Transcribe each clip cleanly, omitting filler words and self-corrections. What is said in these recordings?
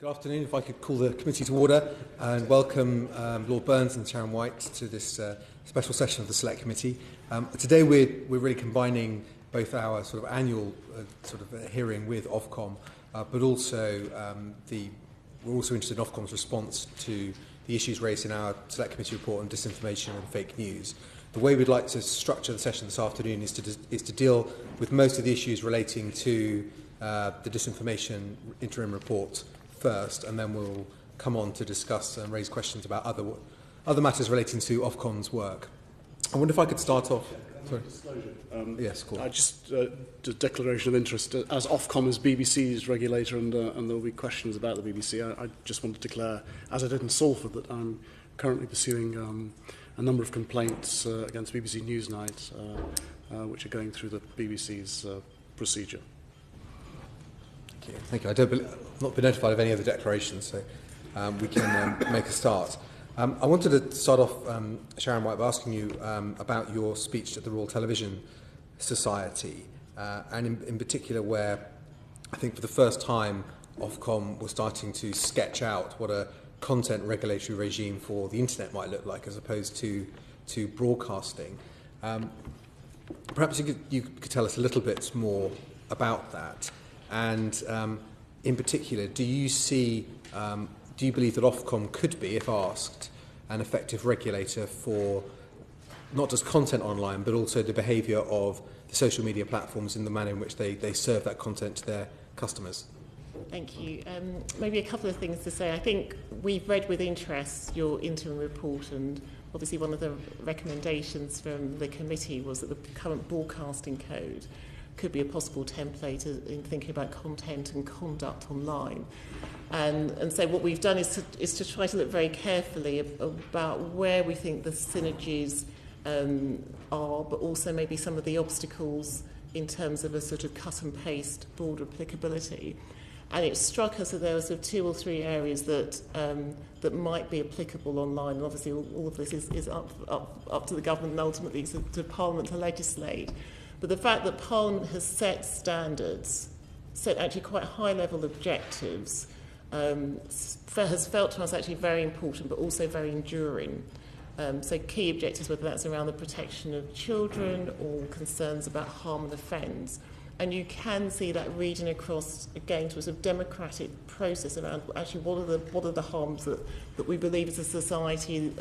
Good afternoon. If I could call the committee to order and welcome Lord Burns and Sharon White to this special session of the Select Committee. Today we're really combining both our sort of annual hearing with Ofcom, but also we're also interested in Ofcom's response to the issues raised in our Select Committee report on disinformation and fake news. The way we'd like to structure the session this afternoon is to deal with most of the issues relating to the disinformation interim report first, and then we'll come on to discuss and raise questions about other matters relating to Ofcom's work. I wonder if I could start off. Sorry. Yes, cool. Just a declaration of interest. As Ofcom is BBC's regulator, and there will be questions about the BBC, I just want to declare, as I did in Salford, that I'm currently pursuing a number of complaints against BBC Newsnight, which are going through the BBC's procedure. Thank you. I've not been notified of any other declarations, so we can make a start. I wanted to start off, Sharon White, by asking you about your speech at the Royal Television Society, and in particular where I think for the first time Ofcom was starting to sketch out what a content regulatory regime for the internet might look like as opposed to broadcasting. Perhaps you could tell us a little bit more about that. And in particular, do you believe that Ofcom could be, if asked, an effective regulator for not just content online, but also the behaviour of the social media platforms in the manner in which they serve that content to their customers? Thank you. Maybe a couple of things to say. I think we've read with interest your interim report, and obviously one of the recommendations from the committee was that the current broadcasting code could be a possible template in thinking about content and conduct online. And so what we've done is to try to look very carefully about where we think the synergies are, but also maybe some of the obstacles in terms of a sort of cut and paste broader applicability. And it struck us that there were sort of 2 or 3 areas that might be applicable online. And obviously all of this is up to the government and ultimately to Parliament to legislate. But the fact that Parliament has set standards, set actually quite high-level objectives, has felt to us actually very important, but also very enduring. So key objectives, whether that's around the protection of children or concerns about harm and offence. And you can see that reading across, again, to a sort of democratic process around actually what are the harms that we believe as a society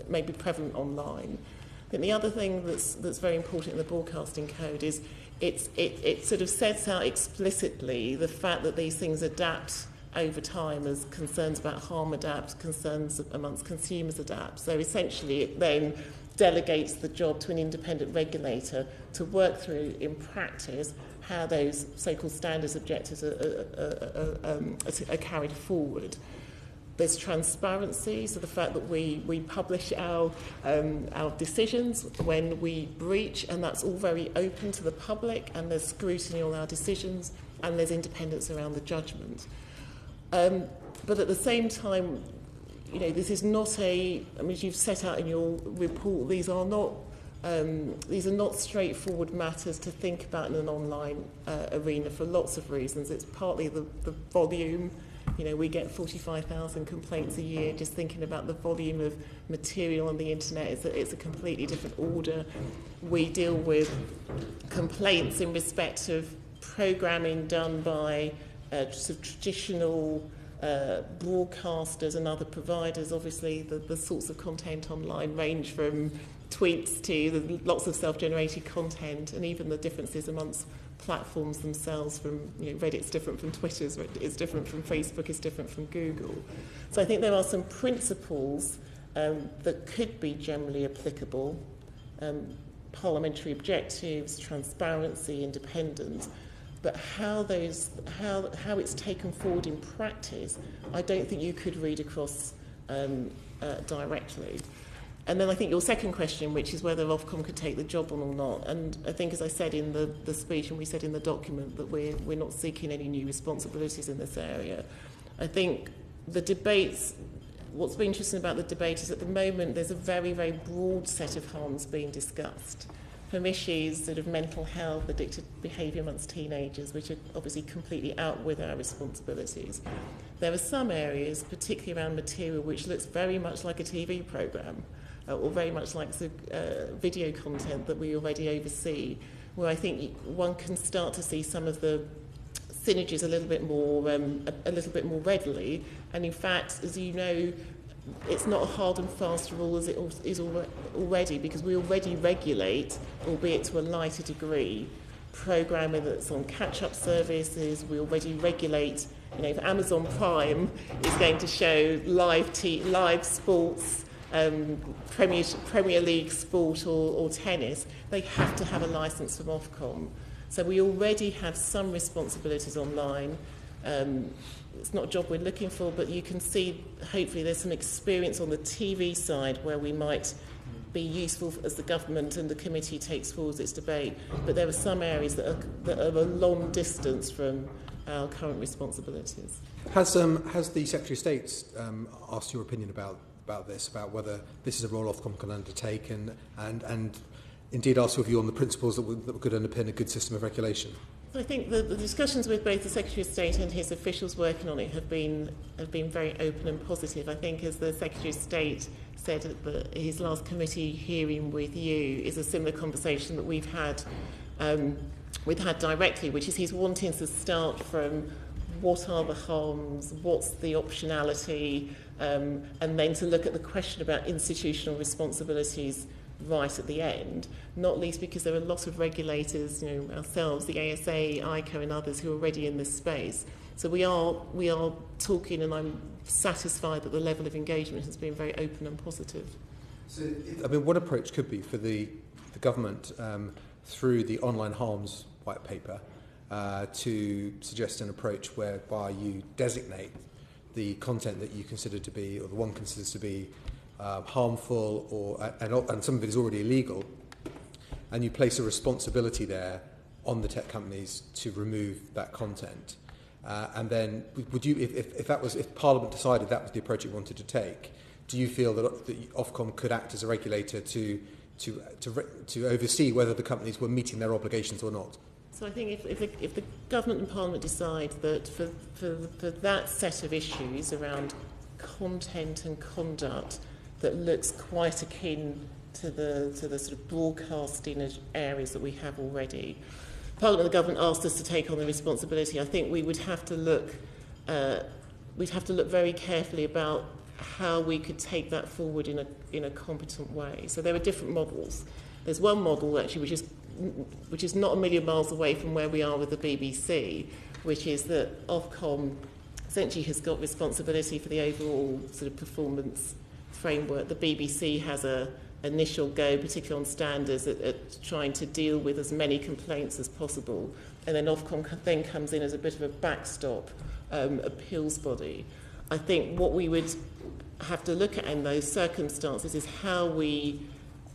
may be prevalent online. I think the other thing that's very important in the broadcasting code is it sort of sets out explicitly the fact that these things adapt over time as concerns about harm adapt, concerns amongst consumers adapt. So essentially it then delegates the job to an independent regulator to work through in practice how those so-called standards objectives are carried forward. There's transparency, so the fact that we publish our decisions when we breach, and that's all very open to the public, and there's scrutiny on our decisions, and there's independence around the judgment. But at the same time, you know, this is not as you've set out in your report, these are not straightforward matters to think about in an online arena for lots of reasons. It's partly the volume. You know, we get 45,000 complaints a year. Just thinking about the volume of material on the internet, it's a completely different order. We deal with complaints in respect of programming done by sort of traditional broadcasters and other providers. Obviously, the sorts of content online range from tweets to lots of self-generated content, and even the differences amongst platforms themselves. From Reddit's different from Twitter's, it's different from Facebook, it's different from Google. So I think there are some principles that could be generally applicable: parliamentary objectives, transparency, independence. But how it's taken forward in practice, I don't think you could read across directly. And then I think your second question, which is whether Ofcom could take the job on or not. And I think, as I said in the speech and we said in the document, that we're not seeking any new responsibilities in this area. I think the debates, what's been interesting about the debate is at the moment there's a very, very broad set of harms being discussed. from issues sort of mental health, addictive behaviour amongst teenagers, which are obviously completely out with our responsibilities. There are some areas, particularly around material, which looks very much like a TV programme, or very much like video content that we already oversee, where I think one can start to see some of the synergies a little bit more readily. And in fact, as you know, it's not a hard and fast rule as it is already, because we already regulate, albeit to a lighter degree, programming that's on catch-up services. We already regulate, if Amazon Prime is going to show live sports, Premier League sport or tennis, they have to have a licence from Ofcom. So we already have some responsibilities online. It's not a job we're looking for, but you can see, hopefully, there's some experience on the TV side where we might be useful as the government and the committee takes forward its debate. But there are some areas that are a long distance from our current responsibilities. Has the Secretary of State asked your opinion about this, about whether this is a role Ofcom can undertake, and indeed ask your view on the principles that could underpin a good system of regulation? I think the discussions with both the Secretary of State and his officials working on it have been very open and positive. I think, as the Secretary of State said at his last committee hearing with you, is a similar conversation that we've had directly, which is he's wanting to start from what are the harms, what's the optionality, and then to look at the question about institutional responsibilities right at the end, not least because there are a lot of regulators, ourselves, the ASA, ICO and others who are already in this space. So we are talking, and I'm satisfied that the level of engagement has been very open and positive. So, one approach could be for the government through the online harms white paper to suggest an approach whereby you designate the content that you consider to be, or the one considers to be, harmful, and some of it is already illegal, and you place a responsibility there on the tech companies to remove that content. And then, would you, if Parliament decided that was the approach it wanted to take, do you feel that Ofcom could act as a regulator to oversee whether the companies were meeting their obligations or not? So I think if the government and Parliament decide that for that set of issues around content and conduct that looks quite akin to the sort of broadcasting areas that we have already, Parliament and the government asked us to take on the responsibility. I think we would have to look very carefully about how we could take that forward in a competent way. So there are different models. There's one model actually which is not a million miles away from where we are with the BBC, which is that Ofcom essentially has got responsibility for the overall sort of performance framework. The BBC has a initial go, particularly on standards, at trying to deal with as many complaints as possible, and then Ofcom then comes in as a bit of a backstop appeals body. I think what we would have to look at in those circumstances is how we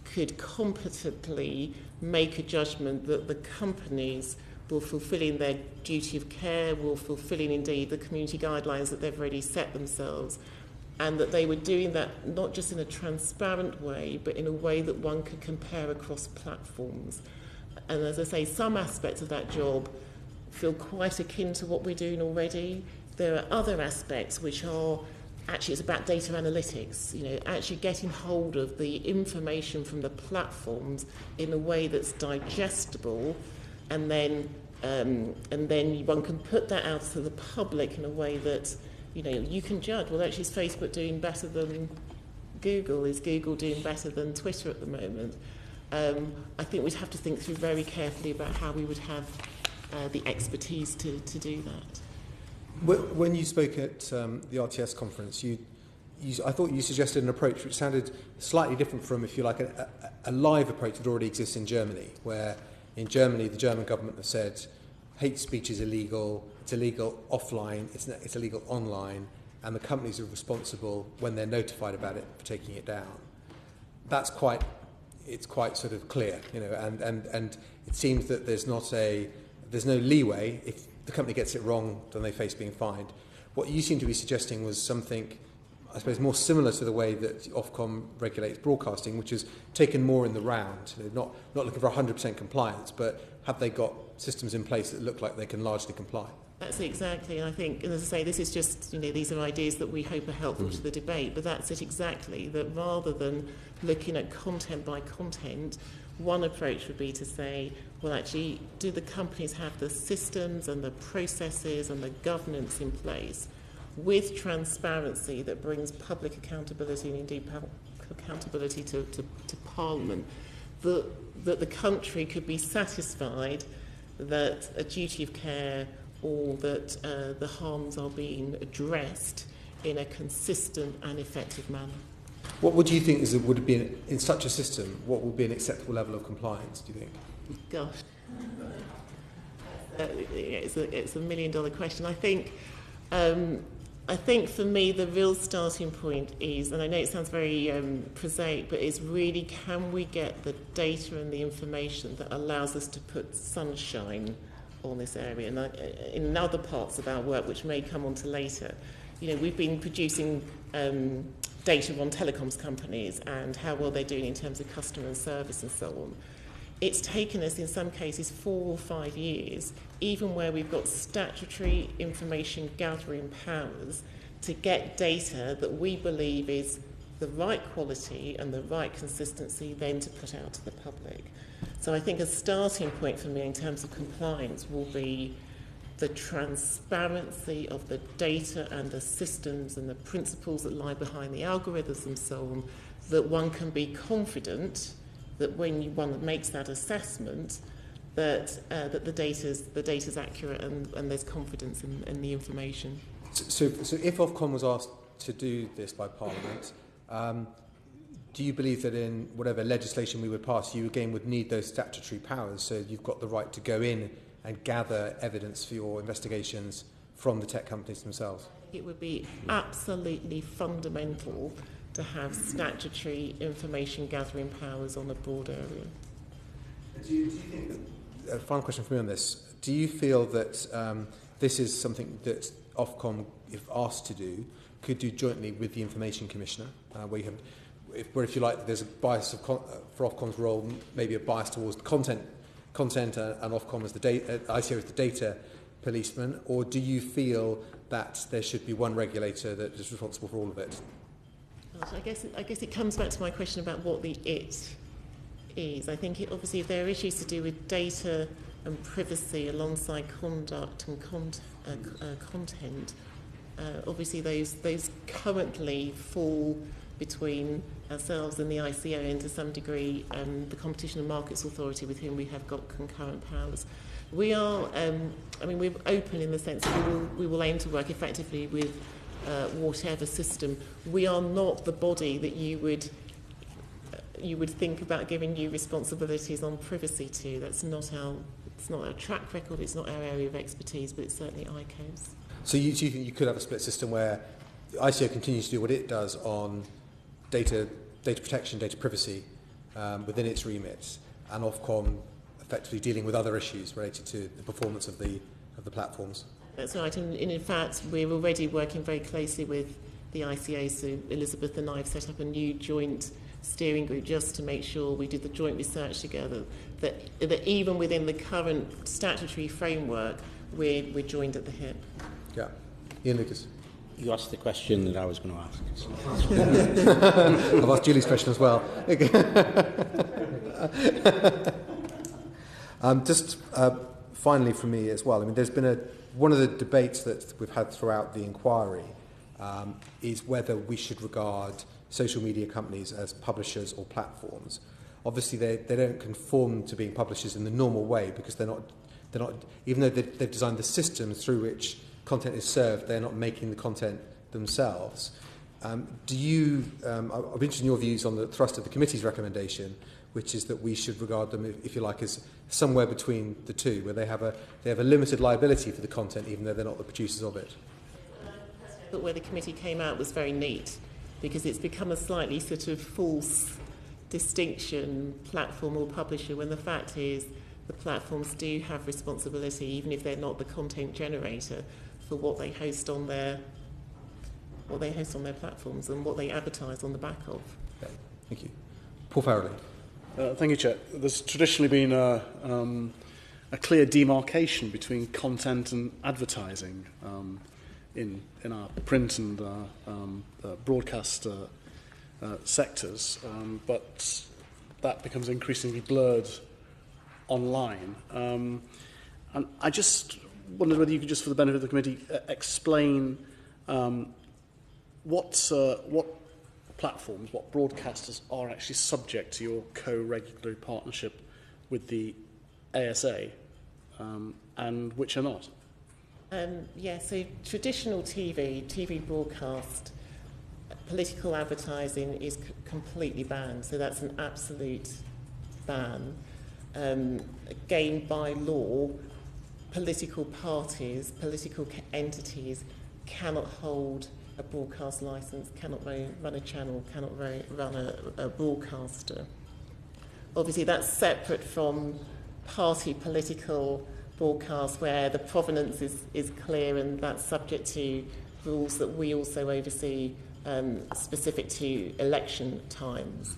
could competently make a judgment that the companies will fulfilling their duty of care, will fulfilling indeed the community guidelines that they've already set themselves, and that they were doing that not just in a transparent way, but in a way that one could compare across platforms. And as I say, some aspects of that job feel quite akin to what we're doing already. There are other aspects which are actually, it's about data analytics, actually getting hold of the information from the platforms in a way that's digestible, and then one can put that out to the public in a way that you can judge, well, actually, is Facebook doing better than Google? Is Google doing better than Twitter at the moment? I think we'd have to think through very carefully about how we would have the expertise to do that. When you spoke at the RTS conference, I thought you suggested an approach which sounded slightly different from, if you like, a live approach that already exists in Germany, where in Germany the German government has said hate speech is illegal, it's illegal offline, it's illegal online, and the companies are responsible when they're notified about it for taking it down. It's quite sort of clear, and it seems that there's no leeway. If the company gets it wrong, then they face being fined. What you seem to be suggesting was something, I suppose, more similar to the way that Ofcom regulates broadcasting, which is taken more in the round. They're not looking for 100% compliance, but have they got systems in place that look like they can largely comply? That's it exactly, and I think, and as I say, this is just, these are ideas that we hope are helpful to the debate, but that's it exactly, that rather than looking at content by content, one approach would be to say, well, actually, do the companies have the systems and the processes and the governance in place with transparency that brings public accountability and indeed accountability to Parliament, that the country could be satisfied that a duty of care or that the harms are being addressed in a consistent and effective manner. What would you think would be in such a system? What would be an acceptable level of compliance? Do you think? Gosh, it's a $1 million question. I think for me the real starting point is, and I know it sounds very prosaic, but it's really, can we get the data and the information that allows us to put sunshine on this area? And in other parts of our work, which may come on to later, we've been producing data on telecoms companies and how well they're doing in terms of customer service and so on. It's taken us in some cases 4 or 5 years, even where we've got statutory information gathering powers, to get data that we believe is the right quality and the right consistency then to put out to the public. So I think a starting point for me in terms of compliance will be the transparency of the data and the systems and the principles that lie behind the algorithms and so on, that one can be confident that when one makes that assessment, that the data's accurate and there's confidence in the information. So if Ofcom was asked to do this by Parliament, do you believe that in whatever legislation we would pass, you again would need those statutory powers, so you've got the right to go in and gather evidence for your investigations from the tech companies themselves? It would be absolutely fundamental to have statutory information gathering powers on a broad area. Do you think, a final question for me on this, do you feel that this is something that Ofcom, if asked to do, could do jointly with the Information Commissioner, where if you like, there's a bias for Ofcom's role, maybe a bias towards content and Ofcom as the ICO as the data policeman, or do you feel that there should be one regulator that is responsible for all of it? I guess it comes back to my question about what the it is. I think obviously if there are issues to do with data and privacy alongside conduct and content, obviously those currently fall between ourselves and the ICO, and to some degree the Competition and Markets Authority, with whom we have got concurrent powers. We are, we're open in the sense that we will aim to work effectively with whatever system. We are not the body that you would think about giving you responsibilities on privacy to. It's not our track record, it's not our area of expertise, but it's certainly ICO's. So you think you could have a split system where the ICO continues to do what it does on data protection, data privacy within its remits, and Ofcom effectively dealing with other issues related to the performance of the platforms? That's right, and in fact we're already working very closely with the ICO, so Elizabeth and I have set up a new joint steering group just to make sure we did the joint research together, that even within the current statutory framework we're joined at the hip. Yeah. Ian Lucas. You asked the question that I was going to ask. I've asked Julie's question as well. Just finally from me as well, there's been one of the debates that we've had throughout the inquiry is whether we should regard social media companies as publishers or platforms. Obviously, they don't conform to being publishers in the normal way, because they're not. Even though they've designed the systems through which content is served, they're not making the content themselves. I'm interested in your views on the thrust of the committee's recommendation, which is that we should regard them, if you like, as somewhere between the two, where they have a limited liability for the content, even though they're not the producers of it. But where the committee came out was very neat, because it's become a slightly sort of false distinction, platform or publisher, when the fact is the platforms do have responsibility, even if they're not the content generator, for what they host on their on their platforms and what they advertise on the back of. Okay, thank you. Paul Farrelly. Thank you, Chair. There's traditionally been a clear demarcation between content and advertising in our print and broadcast sectors, but that becomes increasingly blurred online. And I just wondered whether you could, just for the benefit of the committee, explain what platforms, what broadcasters are actually subject to your co-regulatory partnership with the ASA, and which are not. So traditional TV broadcast, political advertising is completely banned. So that's an absolute ban. Again, by law, political parties, political entities cannot hold a broadcast licence, cannot run a channel, cannot run a broadcaster. Obviously, that's separate from party political broadcast where the provenance is clear, and that's subject to rules that we also oversee specific to election times.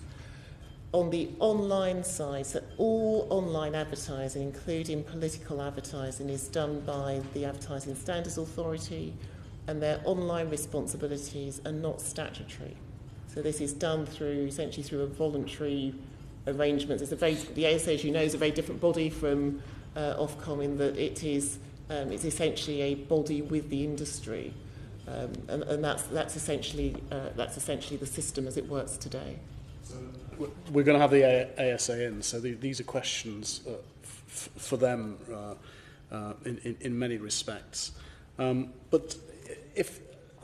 On the online side, so all online advertising, including political advertising, is done by the Advertising Standards Authority, and their online responsibilities are not statutory. So this is done essentially through a voluntary arrangement. The ASA, as you know, is a very different body from Ofcom in that it's essentially a body with the industry, and that's essentially the system as it works today. So we're going to have the ASA in, so these are questions for them in many respects. But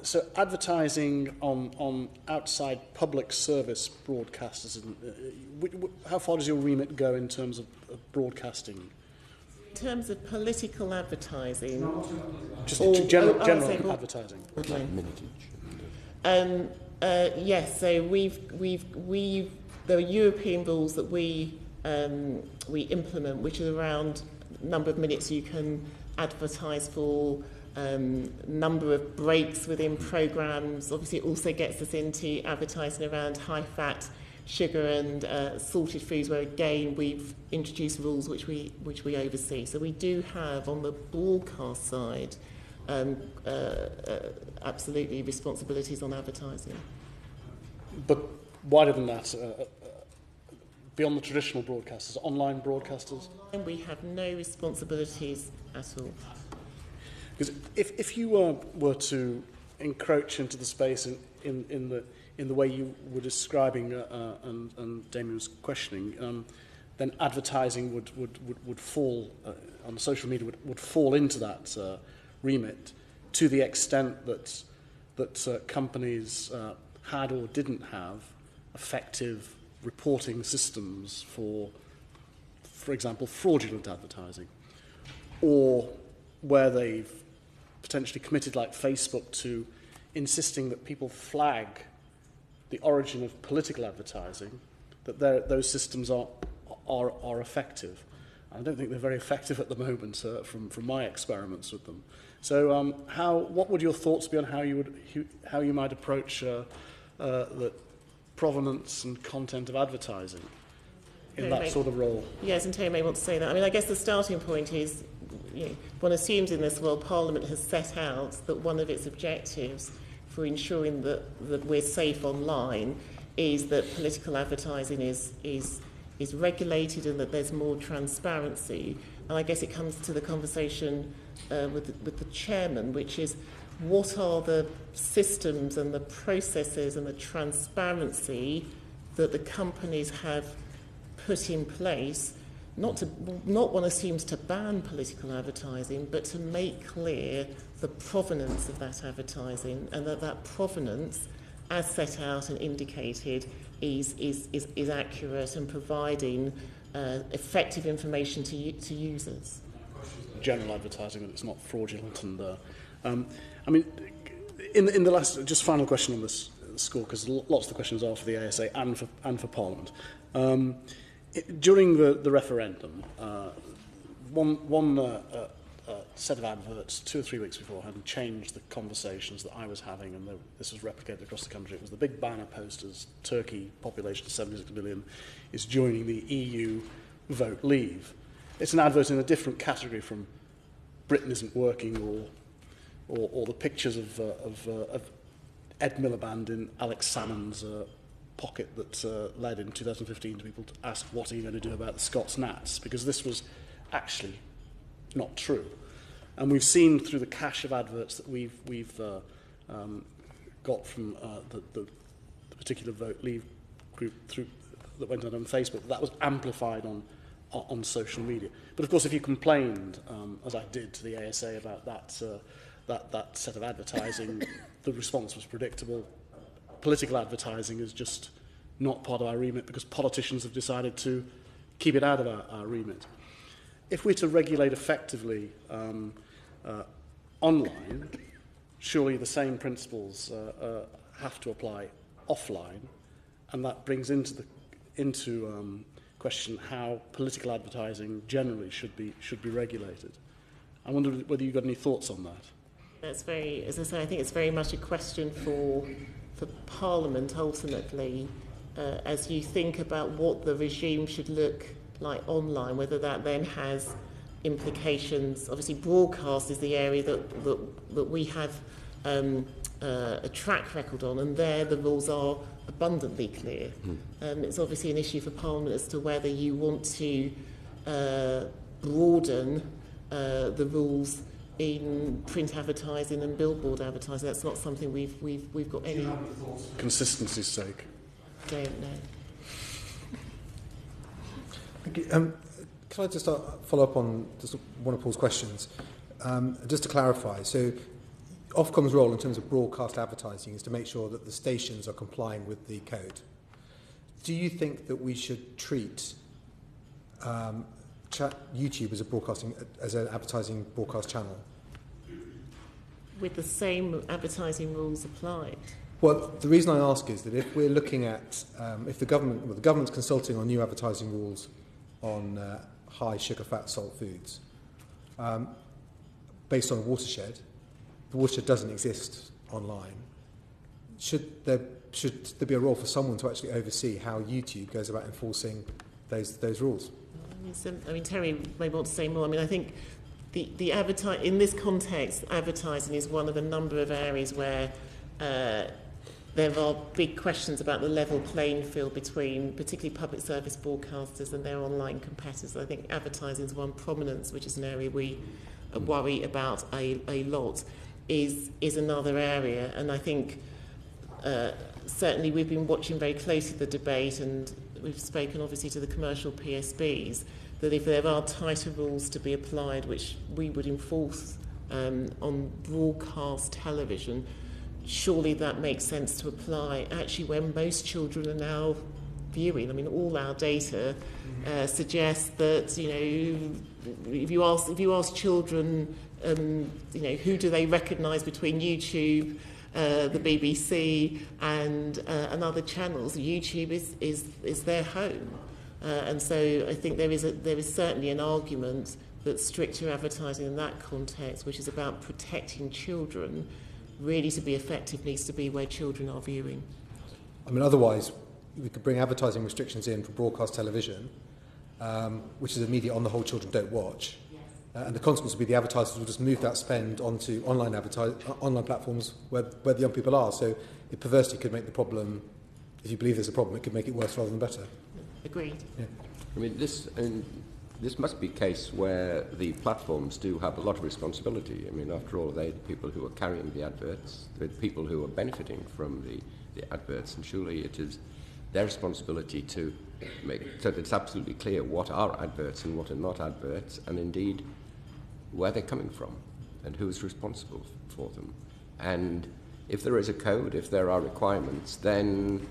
so advertising on outside public service broadcasters, how far does your remit go in terms of broadcasting? In terms of political advertising, just general advertising. Okay. Yes. So there are European rules that we implement, which are around number of minutes you can advertise for, number of breaks within programmes. Obviously, it also gets us into advertising around high-fat, sugar and salted foods, where again we've introduced rules which we oversee. So we do have on the broadcast side absolutely responsibilities on advertising. But wider than that, beyond the traditional broadcasters, online broadcasters? Online, we have no responsibilities at all. Because if you were to encroach into the space in the way you were describing and Damian was questioning, then advertising would fall on social media would fall into that remit, to the extent that companies had or didn't have effective reporting systems for example, fraudulent advertising, or where they've potentially committed, like Facebook, to insisting that people flag the origin of political advertising, that those systems are effective. I don't think they're very effective at the moment from my experiments with them. So what would your thoughts be on how you might approach the provenance and content of advertising in that sort of role? Yes, and Terry may want to say that. I mean, I guess the starting point is, one assumes in this world Parliament has set out that one of its objectives for ensuring that we're safe online is that political advertising is regulated and that there's more transparency. And I guess it comes to the conversation with the chairman, which is, what are the systems and the processes and the transparency that the companies have put in place, not one assumes to ban political advertising, but to make clear the provenance of that advertising, and that provenance, as set out and indicated, is accurate and providing effective information to users. General advertising, that it's not fraudulent, and I mean, in the last, just final question on this score, because lots of the questions are for the ASA and for Parliament. During the referendum, one set of adverts 2 or 3 weeks beforehand and changed the conversations that I was having, and this was replicated across the country. It was the big banner posters: Turkey, population of 76 million, is joining the EU, vote leave. It's an advert in a different category from Britain isn't working, or the pictures of Ed Miliband in Alex Salmond's pocket that led in 2015 to people to ask, what are you going to do about the Scots Nats? Because this was actually not true. And we've seen through the cache of adverts that we've got from the particular vote leave group that went on Facebook, that was amplified on social media. But of course, if you complained, as I did to the ASA about that set of advertising, the response was predictable. Political advertising is just not part of our remit because politicians have decided to keep it out of our remit. If we're to regulate effectively online, surely the same principles have to apply offline, and that brings into question how political advertising generally should be regulated. I wonder whether you've got any thoughts on that. That's very, as I say, I think it's very much a question for Parliament ultimately, as you think about what the regime should look like online, whether that then has implications. Obviously, broadcast is the area that we have a track record on, and there the rules are abundantly clear. It's obviously an issue for Parliament as to whether you want to broaden the rules in print advertising and billboard advertising. That's not something we've got any. Consistency's sake. Don't know. Thank you. Can I just follow up on just one of Paul's questions? Just to clarify, so Ofcom's role in terms of broadcast advertising is to make sure that the stations are complying with the code. Do you think that we should treat YouTube as an advertising broadcast channel? With the same advertising rules applied? Well, the reason I ask is that if we're looking at, if the government's consulting on new advertising rules on high sugar, fat, salt foods, based on a watershed, the watershed doesn't exist online. Should there be a role for someone to actually oversee how YouTube goes about enforcing those rules? I mean, Terry may want to say more. I mean, I think in this context, advertising is one of a number of areas where there are big questions about the level playing field between particularly public service broadcasters and their online competitors. I think advertising is one prominence, which is an area we worry about a lot, is another area. And I think certainly we've been watching very closely the debate, and we've spoken obviously to the commercial PSBs, that if there are tighter rules to be applied, which we would enforce on broadcast television, surely that makes sense to apply actually when most children are now viewing. I mean, all our data suggests that, you know, if you ask children, you know, who do they recognise between YouTube, the BBC and other channels, YouTube is their home. And so I think there is certainly an argument that stricter advertising in that context, which is about protecting children, really to be effective needs to be where children are viewing. I mean, otherwise, we could bring advertising restrictions in for broadcast television, which is immediate on the whole children don't watch. And the consequence would be the advertisers will just move that spend onto online platforms where the young people are. So it perversely could make the problem, if you believe there's a problem, it could make it worse rather than better. Agreed. Yeah. I mean, this must be a case where the platforms do have a lot of responsibility. I mean, after all, they're the people who are carrying the adverts, they're the people who are benefiting from the adverts, and surely it is their responsibility to make so that it's absolutely clear what are adverts and what are not adverts, and indeed where they're coming from and who is responsible for them. And if there is a code, if there are requirements, then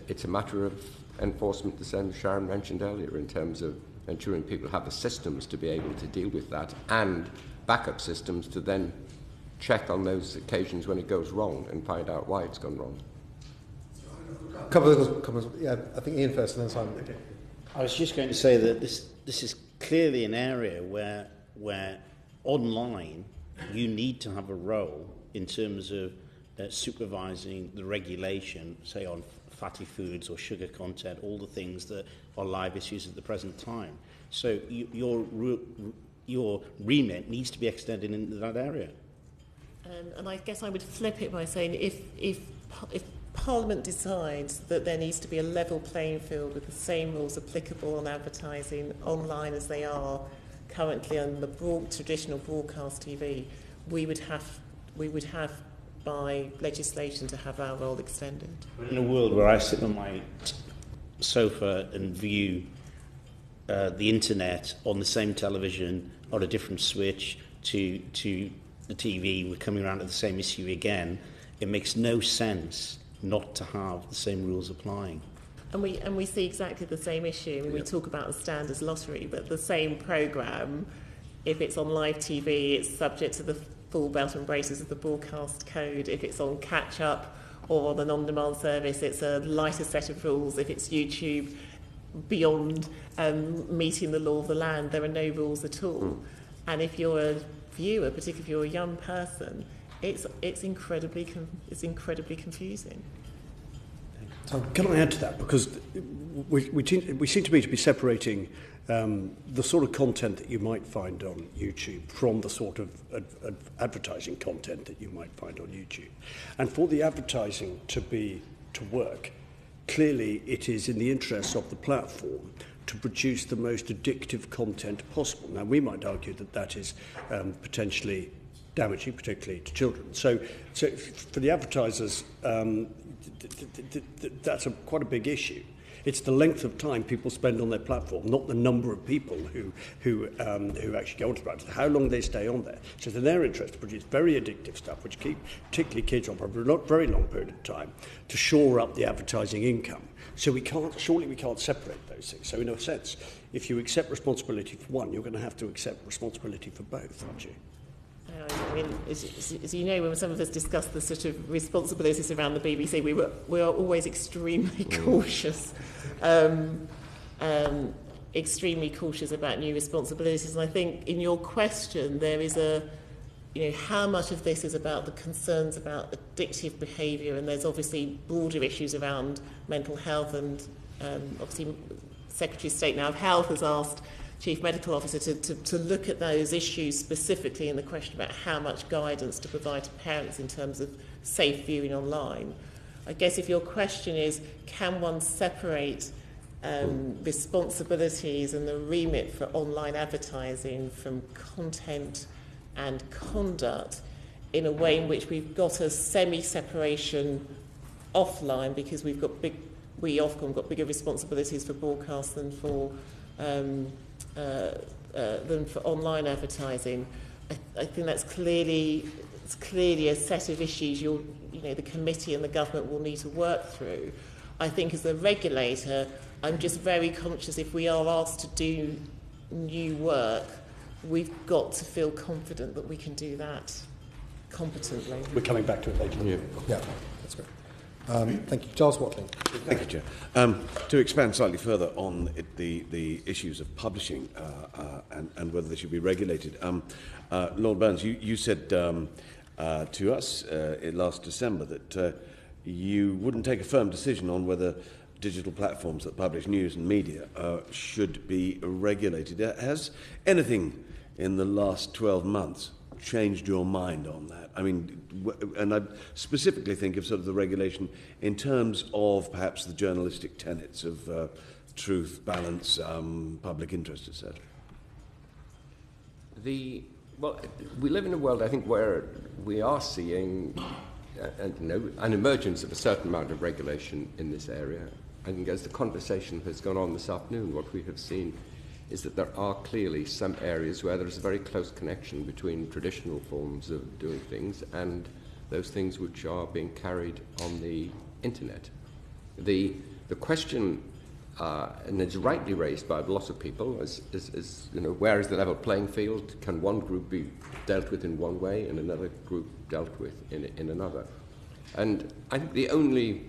it's a matter of enforcement, the same as Sharon mentioned earlier, in terms of ensuring people have the systems to be able to deal with that and backup systems to then check on those occasions when it goes wrong and find out why it's gone wrong. A couple of those comments. Yeah, I think Ian first and then Simon. Okay. I was just going to say that this is clearly an area where where online you need to have a role in terms of supervising the regulation, say on fatty foods or sugar content, all the things that are live issues at the present time. So your remit needs to be extended into that area. And I guess I would flip it by saying if Parliament decides that there needs to be a level playing field with the same rules applicable on advertising online as they are currently on the traditional broadcast TV, we would have by legislation to have our role extended. In a world where I sit on my sofa and view the internet on the same television on a different switch to the TV, we're coming around to the same issue again, it makes no sense not to have the same rules applying. And we see exactly the same issue. I mean, we talk about the standards lottery, but the same programme, if it's on live TV, it's subject to the full belt and braces of the broadcast code. If it's on catch-up or on an on-demand service, it's a lighter set of rules. If it's YouTube, beyond meeting the law of the land, there are no rules at all. And if you're a viewer, particularly if you're a young person, it's incredibly confusing. Can I add to that? Because we seem to be separating the sort of content that you might find on YouTube from the sort of advertising content that you might find on YouTube. And for the advertising to work, clearly it is in the interests of the platform to produce the most addictive content possible. Now, we might argue that that is potentially damaging, particularly to children. So for the advertisers, that's quite a big issue. It's the length of time people spend on their platform, not the number of people who actually go onto the platform, how long they stay on there. So it's in their interest to produce very addictive stuff, which keep particularly kids on for a very long period of time, to shore up the advertising income. So we can't separate those things. So in a sense, if you accept responsibility for one, you're going to have to accept responsibility for both, aren't you? I mean, as you know, when some of us discuss the sort of responsibilities around the BBC, we are always extremely cautious, extremely cautious about new responsibilities. And I think in your question, there is how much of this is about the concerns about addictive behaviour, and there's obviously broader issues around mental health, and obviously Secretary of State now of Health has asked Chief Medical Officer to look at those issues specifically in the question about how much guidance to provide to parents in terms of safe viewing online. I guess if your question is, can one separate responsibilities and the remit for online advertising from content and conduct in a way in which we've got a semi-separation offline, because we Ofcom got bigger responsibilities for broadcast than for online advertising. I think that's clearly a set of issues the committee and the government will need to work through. I think as a regulator, I'm just very conscious if we are asked to do new work, we've got to feel confident that we can do that competently. We're coming back to it later. Yeah, that's great. Thank you. Giles Watling. Thank you, Chair. To expand slightly further on the issues of publishing and whether they should be regulated, Lord Burns, you said to us last December that you wouldn't take a firm decision on whether digital platforms that publish news and media should be regulated. Has anything in the last 12 months changed your mind on that? I mean, and I specifically think of sort of the regulation in terms of perhaps the journalistic tenets of truth, balance, public interest, etc. Well, we live in a world, I think, where we are seeing an emergence of a certain amount of regulation in this area. I think as the conversation has gone on this afternoon, what we have seen is that there are clearly some areas where there is a very close connection between traditional forms of doing things and those things which are being carried on the internet. The question, and it's rightly raised by lots of people, is where is the level playing field? Can one group be dealt with in one way and another group dealt with in another? And I think the only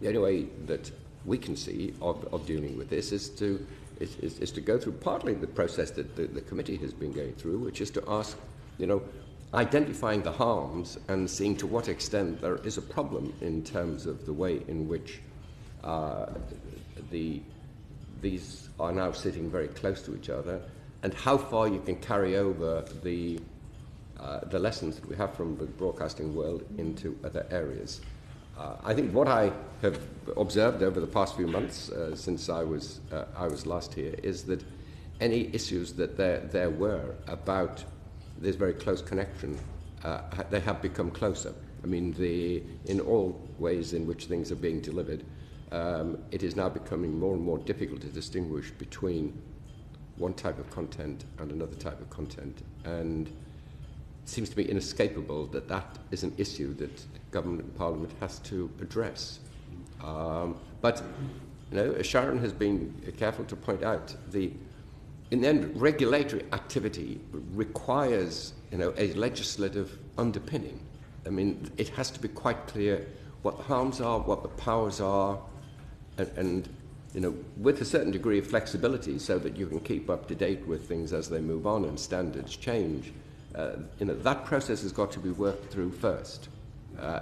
way that we can see of dealing with this is is to go through partly the process that the committee has been going through, which is to ask, identifying the harms and seeing to what extent there is a problem in terms of the way in which these are now sitting very close to each other, and how far you can carry over the lessons that we have from the broadcasting world into other areas. I think what I have observed over the past few months since I was last here is that any issues that there were about this very close connection, they have become closer. I mean, in all ways in which things are being delivered, it is now becoming more and more difficult to distinguish between one type of content and another type of content. And it seems to me inescapable that that is an issue that government and Parliament has to address. But Sharon has been careful to point out in the end, regulatory activity requires a legislative underpinning. I mean, it has to be quite clear what the harms are, what the powers are, and with a certain degree of flexibility so that you can keep up to date with things as they move on and standards change. That process has got to be worked through first.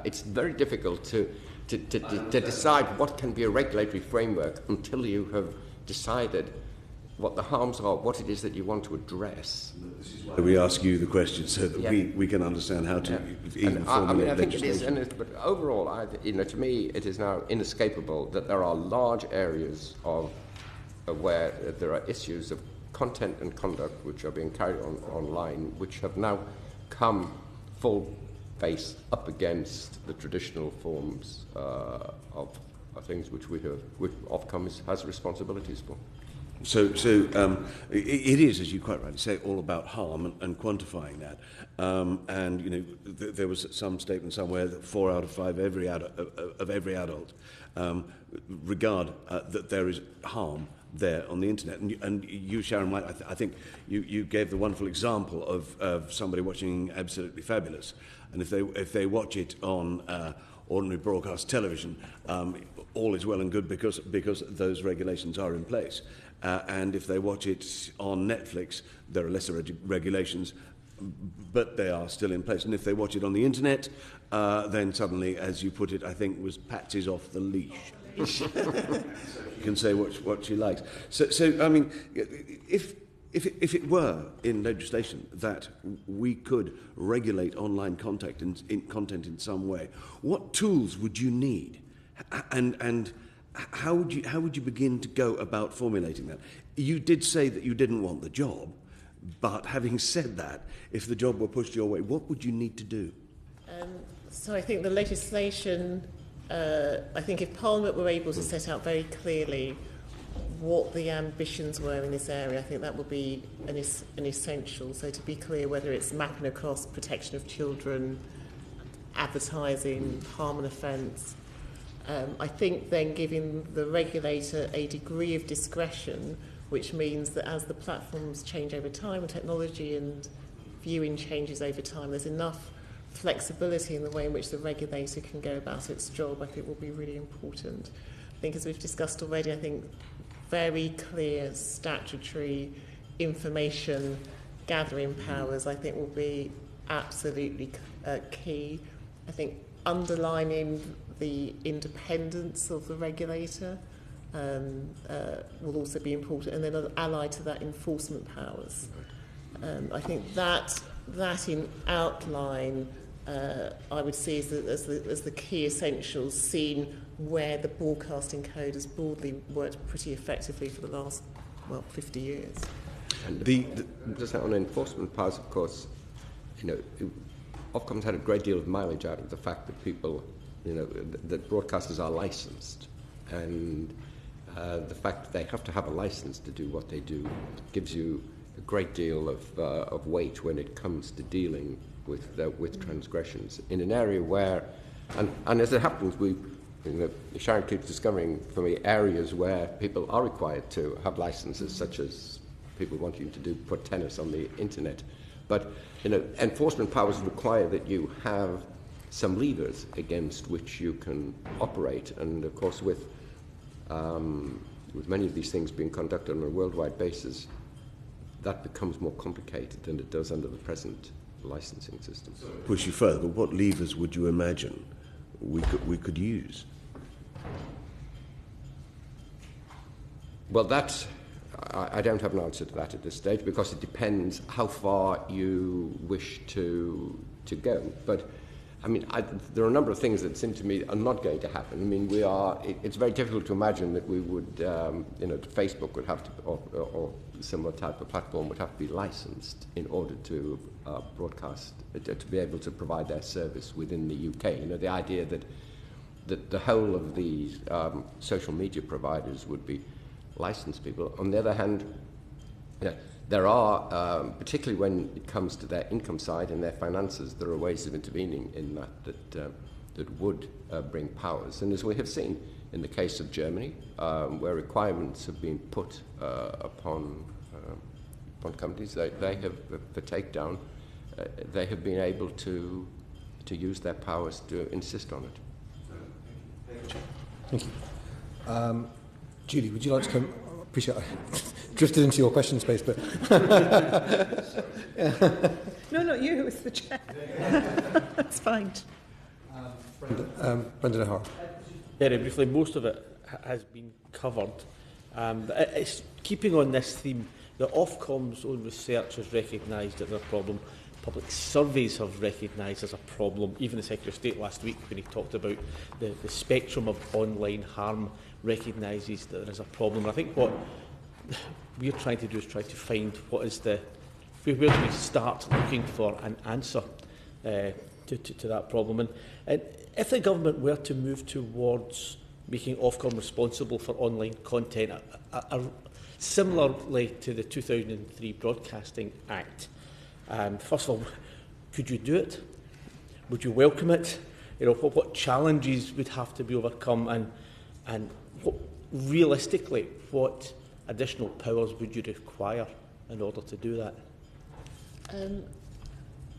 It's very difficult to decide what can be a regulatory framework until you have decided what the harms are, what it is that you want to address. This is why we ask you the question so that we can understand how to even formulate legislation. But overall, to me, it is now inescapable that there are large areas of where there are issues of content and conduct which are being carried on online, which have now come full face up against the traditional forms of things which Ofcom has responsibilities for. So it is, as you quite rightly say, all about harm and quantifying that. There was some statement somewhere that 4 out of 5 of every adult regard that there is harm there on the internet. And you, Sharon, I think you gave the wonderful example of somebody watching Absolutely Fabulous, and if they watch it on ordinary broadcast television, all is well and good because those regulations are in place. And if they watch it on Netflix, there are lesser regulations, but they are still in place. And if they watch it on the internet, then suddenly, as you put it, I think was Patsy's off the leash. She can say what she likes. So I mean, if it were in legislation that we could regulate online content in some way, what tools would you need? And how would you begin to go about formulating that? You did say that you didn't want the job, but having said that, if the job were pushed your way, what would you need to do? So I think the legislation, I think if Parliament were able to set out very clearly what the ambitions were in this area, I think that would be an essential. So to be clear whether it's mapping across protection of children, advertising, harm and offence. I think then giving the regulator a degree of discretion, which means that as the platforms change over time, technology and viewing changes over time, there's enough flexibility in the way in which the regulator can go about its job, I think will be really important. I think as we've discussed already, I think very clear statutory information gathering powers, I think will be absolutely key. I think underlining the independence of the regulator will also be important, and then allied to that enforcement powers. I think that in outline I would see as the key essentials, seen where the broadcasting code has broadly worked pretty effectively for the last 50 years. And just on enforcement powers, of course, Ofcom's had a great deal of mileage out of the fact that people, that broadcasters are licensed, and the fact that they have to have a license to do what they do gives you a great deal of weight when it comes to dealing with transgressions in an area where, and as it happens, Sharon keeps discovering for me areas where people are required to have licenses, such as people wanting to put tennis on the internet. But enforcement powers require that you have some levers against which you can operate, and of course with with many of these things being conducted on a worldwide basis, that becomes more complicated than it does under the present licensing system. Push you further, but what levers would you imagine we could use? Well, I don't have an answer to that at this stage, because it depends how far you wish to go. But I mean, there are a number of things that seem to me are not going to happen. I mean, it's very difficult to imagine that we would, Facebook would have to, or similar type of platform would have to be licensed in order to broadcast, to be able to provide their service within the UK. You know, the idea that the whole of the social media providers would be licensed people. On the other hand, there are, particularly when it comes to their income side and their finances, there are ways of intervening in that would bring powers. And as we have seen in the case of Germany, where requirements have been put upon companies, they have, for takedown, they have been able to use their powers to insist on it. Thank you. Julie, would you like to come? I appreciate I drifted into your question space, but... No, not you, it's the chair. That's fine. Brendan Hart. Very briefly, most of it has been covered. It's keeping on this theme. The Ofcom's own research has recognised that there's a problem. Public surveys have recognised there's a problem. Even the Secretary of State last week, when he talked about the spectrum of online harm, recognises that there is a problem. And I think what we're trying to do is try to find where do we start looking for an answer to that problem. And if the government were to move towards making Ofcom responsible for online content, similarly to the 2003 Broadcasting Act, first of all, could you do it? Would you welcome it? You know, what challenges would have to be overcome, and realistically, what additional powers would you require in order to do that?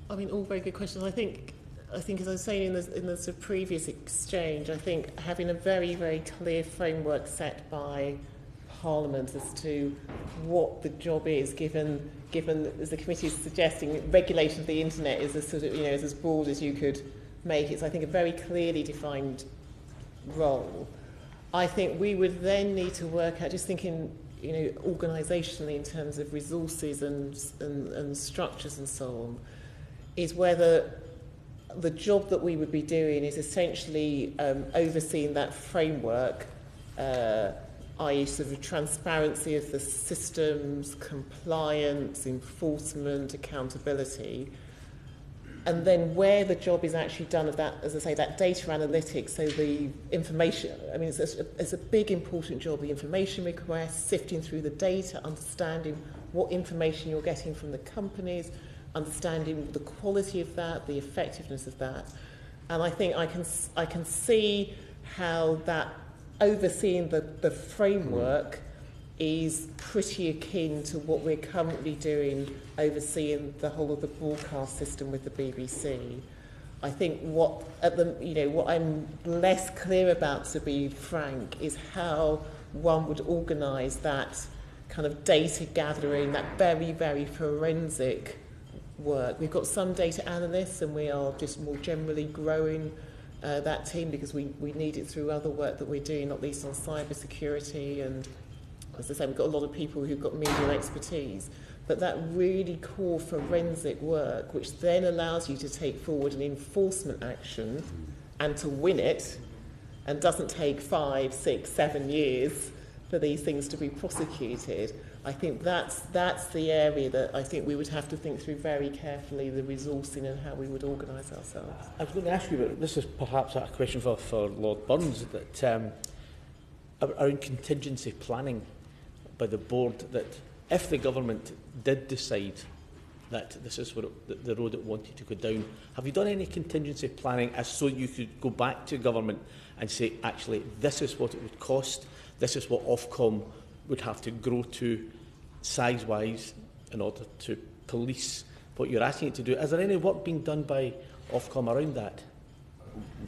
I mean, all very good questions. I think, as I was saying in the sort of previous exchange, I think having a very, very clear framework set by Parliament as to what the job is, given as the committee is suggesting, regulation of the internet is a sort of, is as broad as you could make it. So I think a very clearly defined role. I think we would then need to work out, just thinking, organisationally in terms of resources and structures and so on, is whether the job that we would be doing is essentially overseeing that framework, i.e. sort of transparency of the systems, compliance, enforcement, accountability, and then where the job is actually done of that, as I say, that data analytics, so the information, I mean, it's a big important job, the information request, sifting through the data, understanding what information you're getting from the companies, understanding the quality of that, the effectiveness of that. And I think I can see how that overseeing the framework is pretty akin to what we're currently doing, overseeing the whole of the broadcast system with the BBC. I think what I'm less clear about, to be frank, is how one would organise that kind of data gathering, that very, very forensic work. We've got some data analysts, and we are just more generally growing that team because we need it through other work that we're doing, not least on cyber security, and as I say, we've got a lot of people who've got media expertise. But that really core forensic work, which then allows you to take forward an enforcement action and to win it, and doesn't take 5, 6, 7 years for these things to be prosecuted, I think that's the area that I think we would have to think through very carefully, the resourcing and how we would organise ourselves. I was going to ask you, but this is perhaps a question for Lord Burns, that around contingency planning by the board, that if the government did decide that this is what the road it wanted to go down, have you done any contingency planning as so you could go back to government and say, actually, this is what it would cost, this is what Ofcom would have to grow to size-wise in order to police what you're asking it to do? Is there any work being done by Ofcom around that?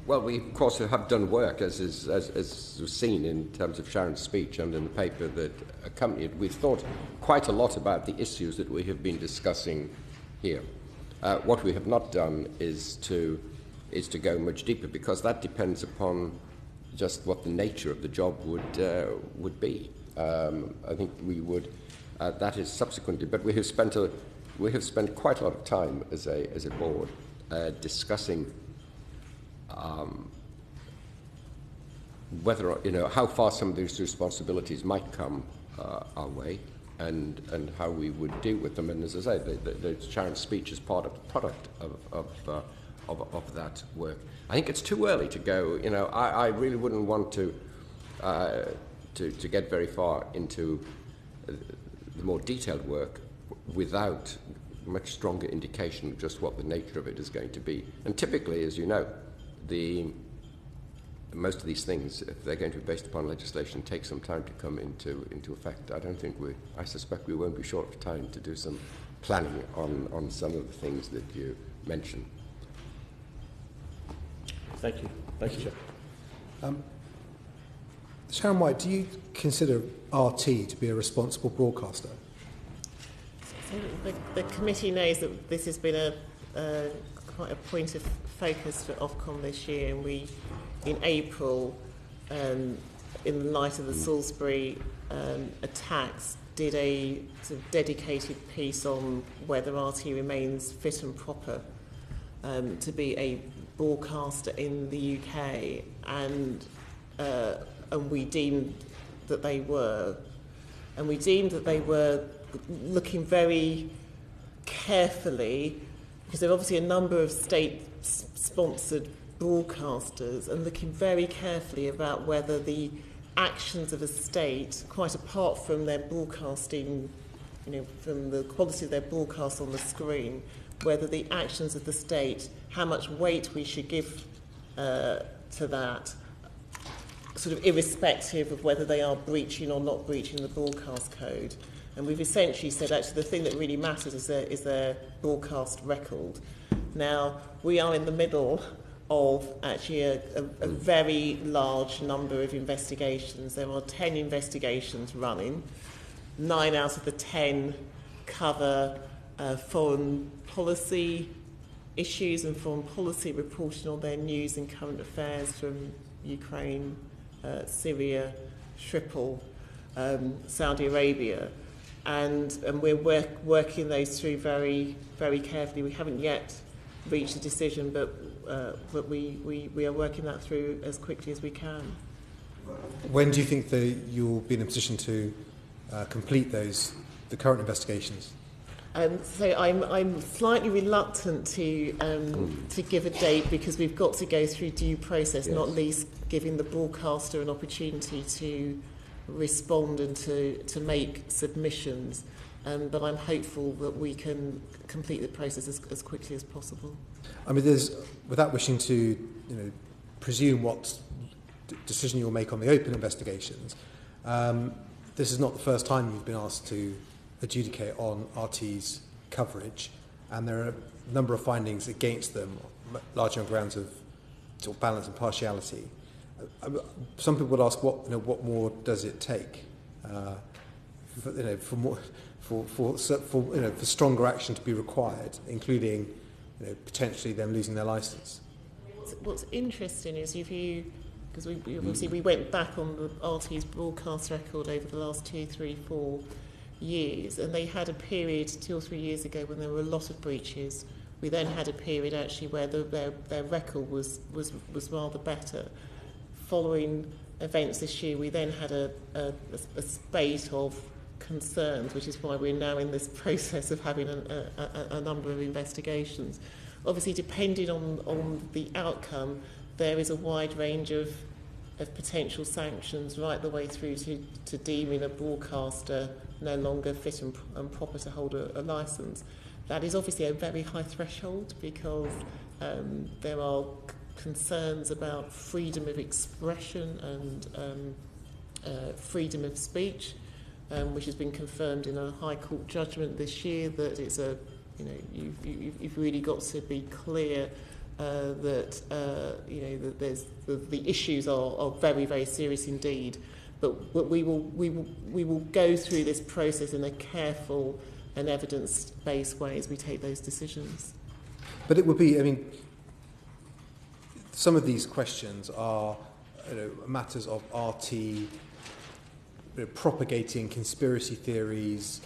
Well, we, of course, have done work, as was seen in terms of Sharon's speech and in the paper that accompanied. We've thought quite a lot about the issues that we have been discussing here. What we have not done is to go much deeper, because that depends upon just what the nature of the job would be. I think we would. That is subsequently, but we have spent quite a lot of time as a board discussing whether, how far some of these responsibilities might come our way, and how we would deal with them. And as I say, the Sharon's speech is part of the product of that work. I think it's too early to go. I really wouldn't want to get very far into the more detailed work without much stronger indication of just what the nature of it is going to be. And typically, as you know, most of these things, if they're going to be based upon legislation, take some time to come into effect. I suspect we won't be short of time to do some planning on some of the things that you mentioned. Thank you. Thank you, Chair. Sharon White, do you consider RT to be a responsible broadcaster? So the committee knows that this has been quite a point of focus for Ofcom this year, and we, in April, in light of the Salisbury attacks, did a sort of dedicated piece on whether RT remains fit and proper to be a broadcaster in the UK, and we deemed that they were. And we deemed that they were looking very carefully, because there are obviously a number of state-sponsored broadcasters, and looking very carefully about whether the actions of a state, quite apart from their broadcasting, from the quality of their broadcast on the screen, whether the actions of the state, how much weight we should give to that, sort of irrespective of whether they are breaching or not breaching the broadcast code. And we've essentially said, actually, the thing that really matters is their broadcast record. Now, we are in the middle of actually a very large number of investigations. There are 10 investigations running. 9 out of the 10 cover foreign policy issues and foreign policy reporting on their news and current affairs from Ukraine, Syria, Schiphol, Saudi Arabia. And we're working those through very, very carefully. We haven't yet reached a decision, but we are working that through as quickly as we can. When do you think that you'll be in a position to complete the current investigations? So I'm slightly reluctant to give a date, because we've got to go through due process, yes, not least giving the broadcaster an opportunity to respond and to make submissions. But I'm hopeful that we can complete the process as quickly as possible. I mean, without wishing to presume what decision you'll make on the open investigations, this is not the first time you've been asked to adjudicate on RT's coverage, and there are a number of findings against them, largely on grounds of sort of balance and partiality. Some people would ask, what more does it take for stronger action to be required, including potentially them losing their licence? What's interesting is because we went back on the RT's broadcast record over the last 2, 3, 4 years, and they had a period 2 or 3 years ago when there were a lot of breaches. We then had a period actually where their record was rather better. Following events this year, we then had a spate of concerns, which is why we're now in this process of having a number of investigations. Obviously, depending on the outcome, there is a wide range of potential sanctions, right the way through to deeming a broadcaster no longer fit and proper to hold a licence. That is obviously a very high threshold, because there are concerns about freedom of expression and freedom of speech, which has been confirmed in a High Court judgment this year, that it's you've really got to be clear that that the issues are very, very serious indeed. But we will go through this process in a careful and evidence-based way as we take those decisions. But it would be, I mean, some of these questions are matters of RT, propagating conspiracy theories,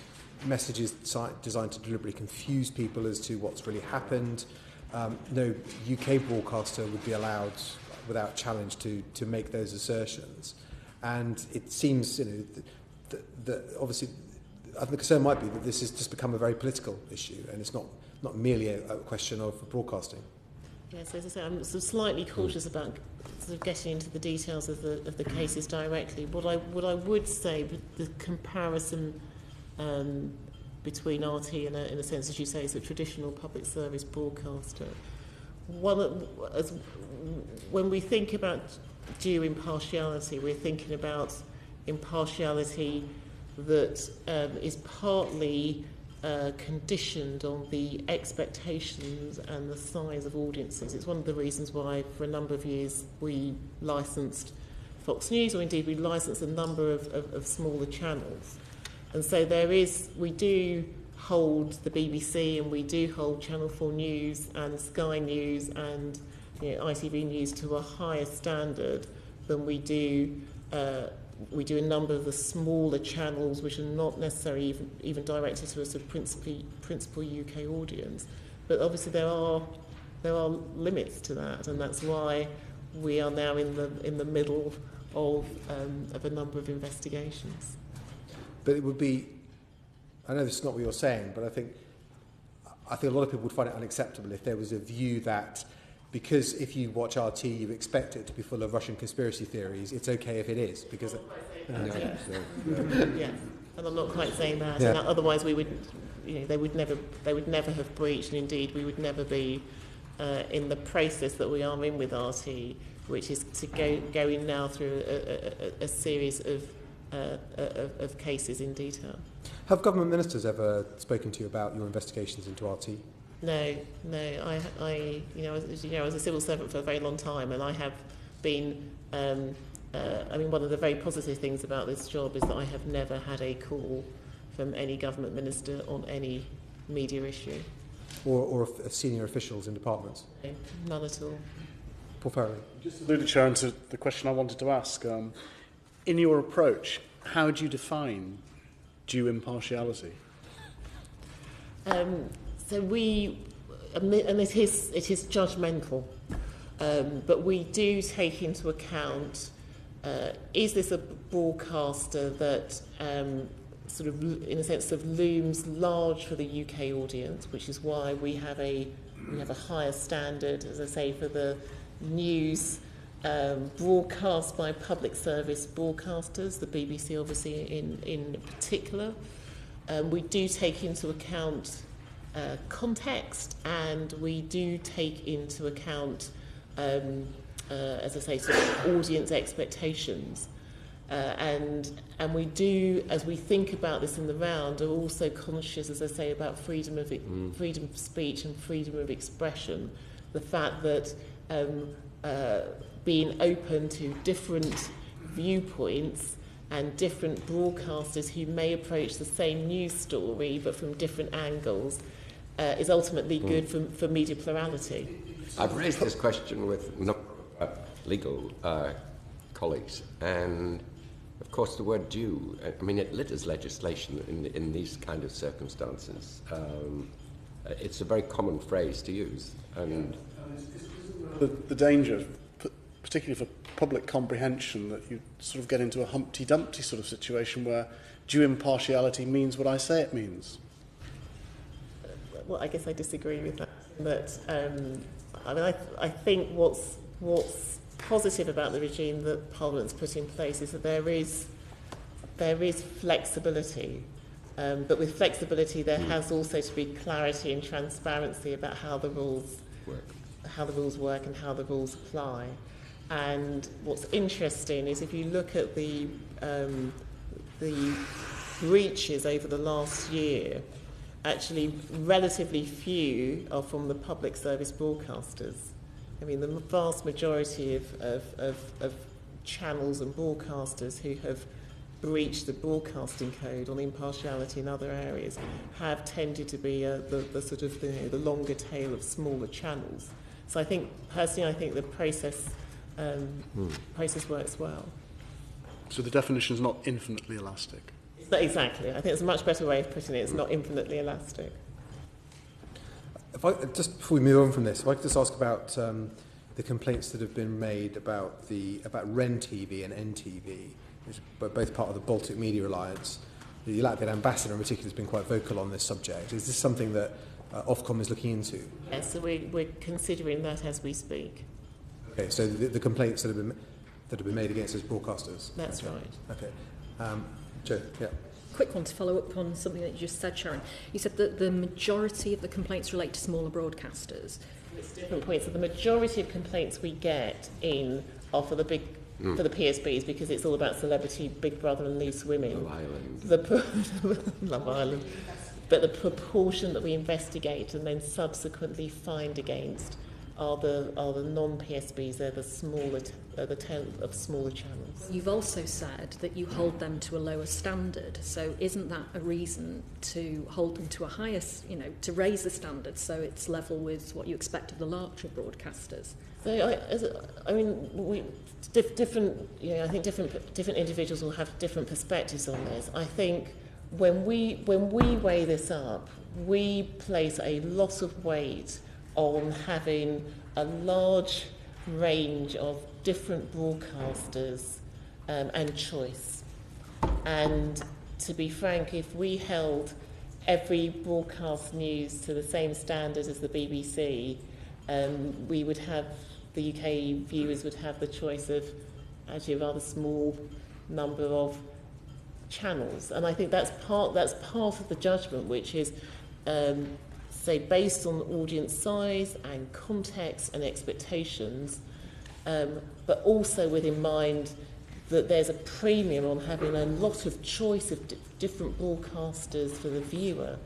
messages designed to deliberately confuse people as to what's really happened. No UK broadcaster would be allowed, without challenge, to make those assertions. And it seems, that obviously, I think the concern might be that this has just become a very political issue, and it's not merely a question of broadcasting. Yes, as I say, I'm sort of slightly cautious about sort of getting into the details of the cases directly. What I would say, with the comparison between RT and, in a sense, as you say, is a traditional public service broadcaster. When we think about due impartiality, we're thinking about impartiality that is partly conditioned on the expectations and the size of audiences. It's one of the reasons why for a number of years we licensed Fox News, or indeed we licensed a number of smaller channels. And so we do hold the BBC, and we do hold Channel 4 News and Sky News and ITV News to a higher standard than we do a number of the smaller channels which are not necessarily even directed to a sort of principal UK audience. But obviously there are limits to that, and that's why we are now in the middle of a number of investigations. But it would be, I know this is not what you're saying, but I think a lot of people would find it unacceptable if there was a view that because if you watch RT, you expect it to be full of Russian conspiracy theories. It's okay if it is, because yeah, and I'm not quite saying that. Yeah. And otherwise, we would, they would never have breached, and indeed, we would never be in the process that we are in with RT, which is to go in now through a series of cases in detail. Have government ministers ever spoken to you about your investigations into RT? No. I was a civil servant for a very long time, and I have been. One of the very positive things about this job is that I have never had a call from any government minister on any media issue. Or senior officials in departments? No, none at all. Paul Farrelly. Just alluded, Sharon, to the question I wanted to ask. In your approach, how do you define due impartiality? So and it is judgmental, but we do take into account, is this a broadcaster that sort of, in a sense, of looms large for the UK audience, which is why we have a higher standard, as I say, for the news broadcast by public service broadcasters, the BBC obviously in particular. We do take into account context, and we do take into account, as I say, sort of audience expectations. And we do, as we think about this in the round, are also conscious, as I say, about freedom of speech and freedom of expression. The fact that being open to different viewpoints and different broadcasters who may approach the same news story but from different angles is ultimately good for media plurality. I've raised this question with legal colleagues, and of course the word due, I mean, it litters legislation in these kind of circumstances. It's a very common phrase to use. And the danger, particularly for public comprehension, that you sort of get into a Humpty Dumpty sort of situation where due impartiality means what I say it means. Well, I guess I disagree with that. But I think what's positive about the regime that Parliament's put in place is that there is flexibility. But with flexibility, there has also to be clarity and transparency about how the rules work and how the rules apply. And what's interesting is if you look at the breaches over the last year, actually relatively few are from the public service broadcasters. I mean, the vast majority of channels and broadcasters who have breached the broadcasting code on impartiality in other areas have tended to be the sort of the longer tail of smaller channels. So I think, personally, I think the process works well. So the definition is not infinitely elastic. Exactly. I think it's a much better way of putting it. It's not infinitely elastic. If I, just before we move on from this, if I could just ask about the complaints that have been made about REN TV and NTV, which are both part of the Baltic Media Alliance. The Latvian ambassador in particular has been quite vocal on this subject. Is this something that Ofcom is looking into? Yes, so we're considering that as we speak. Okay, so the complaints that have been made against those broadcasters? That's right. Okay. Joe, yeah. Quick one to follow up on something that you just said, Sharon. You said that the majority of the complaints relate to smaller broadcasters. It's different points. So the majority of complaints we get in are for the PSBs, because it's all about celebrity, Big Brother and Loose Women. Love Island. Love Island. But the proportion that we investigate and then subsequently find against are the non-PSBs. They're the tail of smaller channels. You've also said that you hold them to a lower standard. So isn't that a reason to hold them to a higher, to raise the standard so it's level with what you expect of the larger broadcasters? So I think different individuals will have different perspectives on this. I think when we weigh this up, we place a lot of weight on having a large range of different broadcasters and choice. And to be frank, if we held every broadcast news to the same standard as the BBC, we would have, the UK viewers would have the choice of actually a rather small number of channels. And I think that's part of the judgment, which is say based on audience size and context and expectations, but also with in mind that there's a premium on having a lot of choice of different broadcasters for the viewer.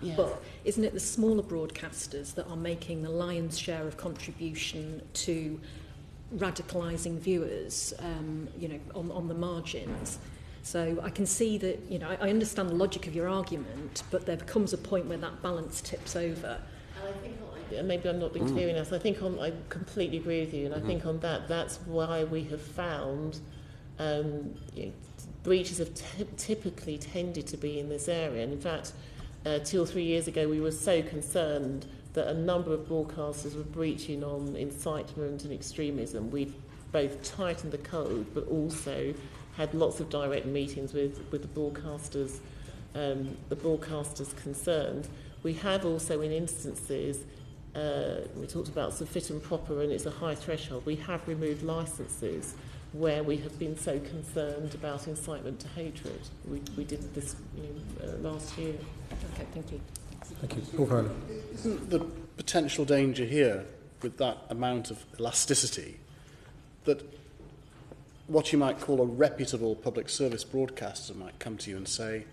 Yeah. But isn't it the smaller broadcasters that are making the lion's share of contribution to radicalising viewers, on the margins? So I can see that, I understand the logic of your argument, but there becomes a point where that balance tips over. And I think, maybe I'm not being clear enough, I think I completely agree with you, and I think on that's why we have found breaches have typically tended to be in this area. And in fact, 2 or 3 years ago, we were so concerned that a number of broadcasters were breaching on incitement and extremism. We've both tightened the code, but also had lots of direct meetings with the broadcasters concerned. We have also, in instances, we talked about sort of fit and proper, and it's a high threshold. We have removed licences where we have been so concerned about incitement to hatred. We did this last year. Okay, thank you. Thank you. Paul Farrelly. Isn't the potential danger here, with that amount of elasticity, that what you might call a reputable public service broadcaster might come to you and say,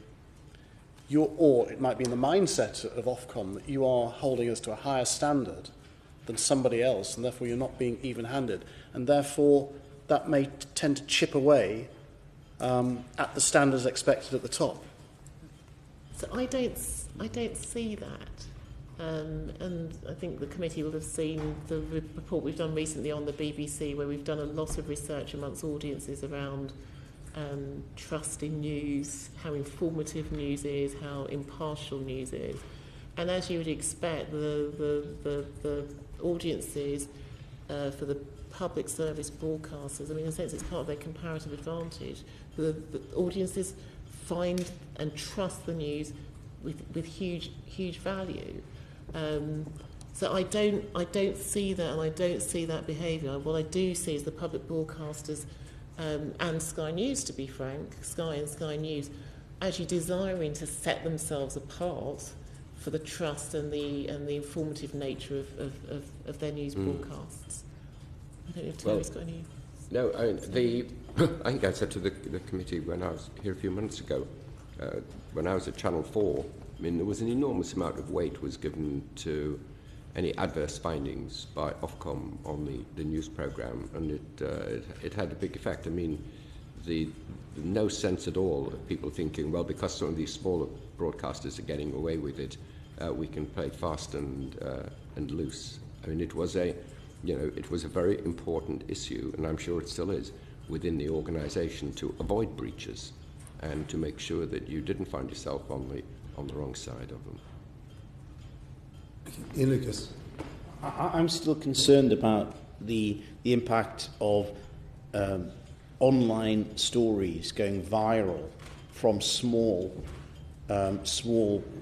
or it might be in the mindset of Ofcom that you are holding us to a higher standard than somebody else, and therefore you're not being even-handed, and therefore that may tend to chip away at the standards expected at the top. So I don't see that. And I think the committee will have seen the report we've done recently on the BBC, where we've done a lot of research amongst audiences around trust in news, how informative news is, how impartial news is. And as you would expect, the audiences for the public service broadcasters, I mean, in a sense, it's part of their comparative advantage. The audiences find and trust the news with huge value. So I don't see that, and I don't see that behaviour. What I do see is the public broadcasters and Sky News, to be frank, Sky and Sky News, actually desiring to set themselves apart for the trust and the informative nature of their news broadcasts. I don't know if Terry's got any. No, I think I said to the committee when I was here a few months ago, when I was at Channel 4, I mean, there was an enormous amount of weight was given to any adverse findings by Ofcom on the news programme, and it had a big effect. I mean, no sense at all of people thinking, well, because some of these smaller broadcasters are getting away with it, we can play fast and loose. I mean, it was a very important issue, and I'm sure it still is, within the organisation to avoid breaches and to make sure that you didn't find yourself on the wrong side of them. Ian Lucas. I'm still concerned about the impact of online stories going viral from small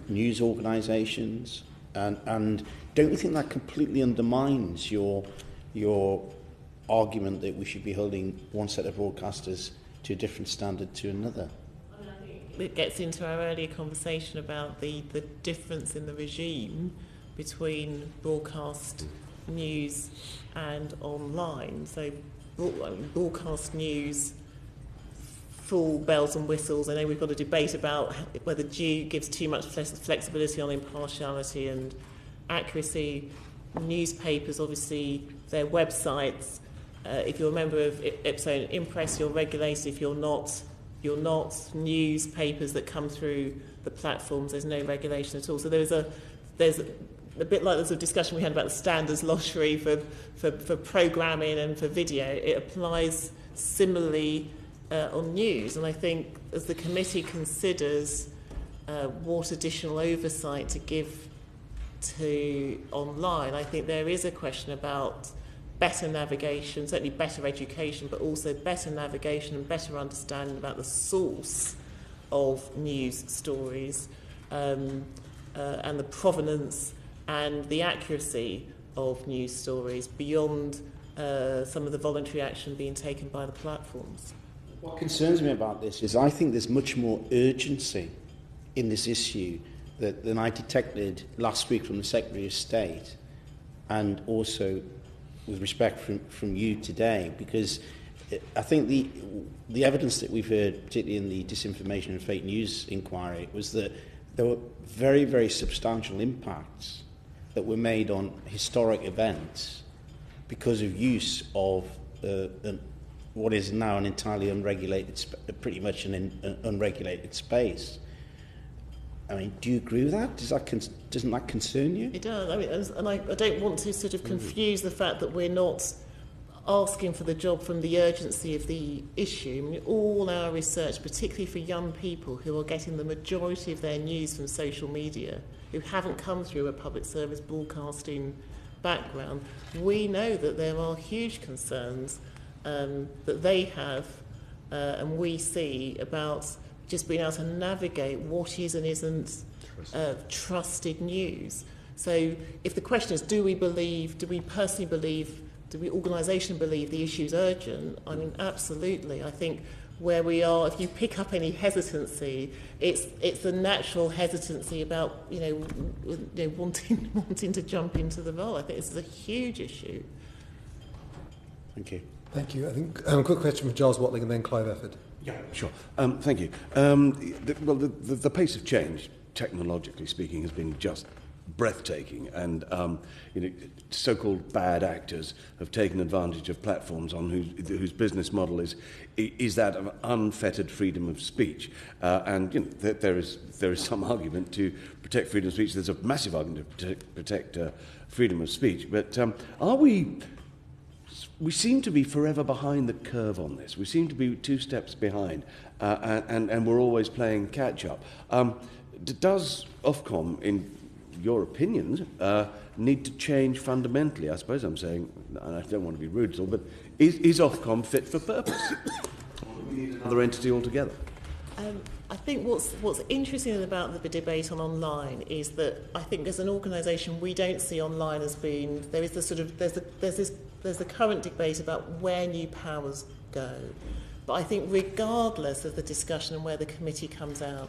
news organisations, and don't you think that completely undermines your argument that we should be holding one set of broadcasters to a different standard to another? I mean, I think it gets into our earlier conversation about the difference in the regime between broadcast news and online. So broadcast news, full bells and whistles. I know we've got a debate about whether due gives too much flexibility on impartiality and accuracy. Newspapers, obviously, their websites, if you're a member of Ipso and Impress, you're regulated. If you're not, you're not. Newspapers that come through the platforms, there's no regulation at all. So there's a bit like there's a discussion we had about the standards lottery for programming and for video. It applies similarly on news, and I think as the committee considers what additional oversight to give to online, I think there is a question about better navigation, certainly better education, but also better navigation and better understanding about the source of news stories and the provenance and the accuracy of news stories beyond some of the voluntary action being taken by the platforms. What concerns me about this is I think there's much more urgency in this issue than I detected last week from the Secretary of State, and also with respect from you today, because I think the evidence that we've heard, particularly in the disinformation and fake news inquiry, was that there were very, very substantial impacts that were made on historic events because of use of what is now an entirely unregulated, pretty much an unregulated space. I mean, do you agree with that? Doesn't that concern you? It does. I mean, and I don't want to sort of confuse the fact that we're not asking for the job from the urgency of the issue. I mean, all our research, particularly for young people who are getting the majority of their news from social media, who haven't come through a public service broadcasting background, we know that there are huge concerns that they have and we see about just being able to navigate what is and isn't trusted news. So if the question is, do we personally believe, do we organisation believe the issue is urgent? I mean, absolutely. I think where we are, if you pick up any hesitancy, it's a natural hesitancy about wanting to jump into the role. I think this is a huge issue. Thank you. Thank you. I think a quick question from Giles Watling and then Clive Efford. Yeah, sure. Thank you. The pace of change, technologically speaking, has been just breathtaking, and so-called bad actors have taken advantage of platforms on whose business model is that of unfettered freedom of speech, and there is some argument to protect freedom of speech. There's a massive argument to protect freedom of speech, but we seem to be forever behind the curve on this. We seem to be 2 steps behind, and we're always playing catch-up. Does Ofcom, in your opinions, need to change fundamentally? I suppose I'm saying, and I don't want to be rude at all, but is Ofcom fit for purpose? Or do we need another entity altogether? I think what's interesting about the debate on online is that I think as an organisation we don't see online as being, there's the current debate about where new powers go. But I think regardless of the discussion and where the committee comes out,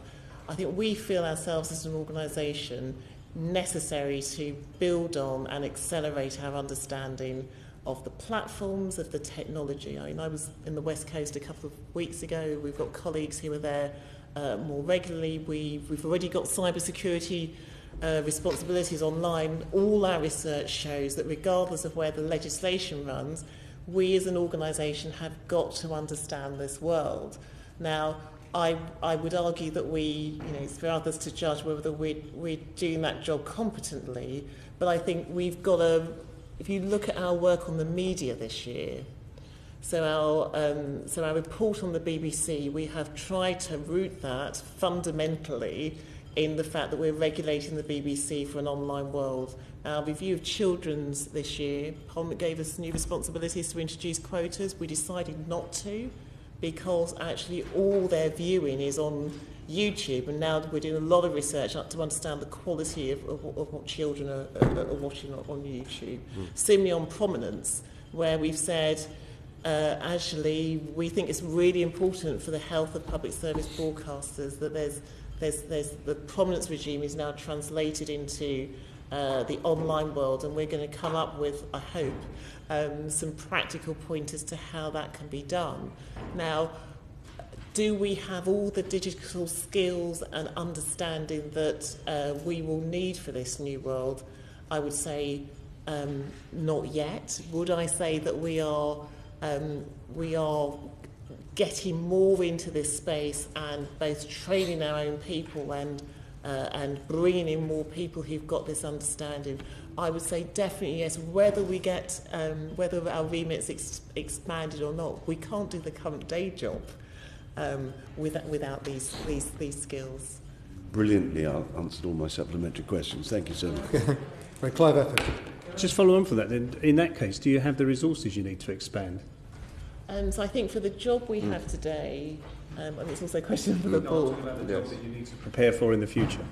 I think we feel ourselves as an organisation necessary to build on and accelerate our understanding of the platforms, of the technology. I mean, I was in the West Coast a couple of weeks ago. We've got colleagues who are there more regularly. We've already got cybersecurity responsibilities online, all our research shows that regardless of where the legislation runs, we as an organisation have got to understand this world. Now, I would argue that it's for others to judge whether we're doing that job competently, but I think we've got to, if you look at our work on the media this year, so our report on the BBC, we have tried to root that fundamentally in the fact that we're regulating the BBC for an online world. Our review of children's this year, Parliament gave us new responsibilities to introduce quotas. We decided not to, because actually all their viewing is on YouTube, and now we're doing a lot of research to understand the quality of what children are watching on YouTube. Similarly on prominence, where we've said actually we think it's really important for the health of public service broadcasters that there's the prominence regime is now translated into the online world, and we're going to come up with, I hope, some practical pointers to how that can be done. Now, do we have all the digital skills and understanding that we will need for this new world? I would say not yet. Would I say that we are getting more into this space and both training our own people and bringing in more people who've got this understanding? I would say definitely yes. Whether we get whether our remit's expanded or not, we can't do the current day job without these skills. Brilliantly answered all my supplementary questions. Thank you so much. Right, Clive Efford. Just follow on from that. In that case, do you have the resources you need to expand? So I think for the job we have today, and it's also a question for the board. About the jobs that you need to prepare for in the future.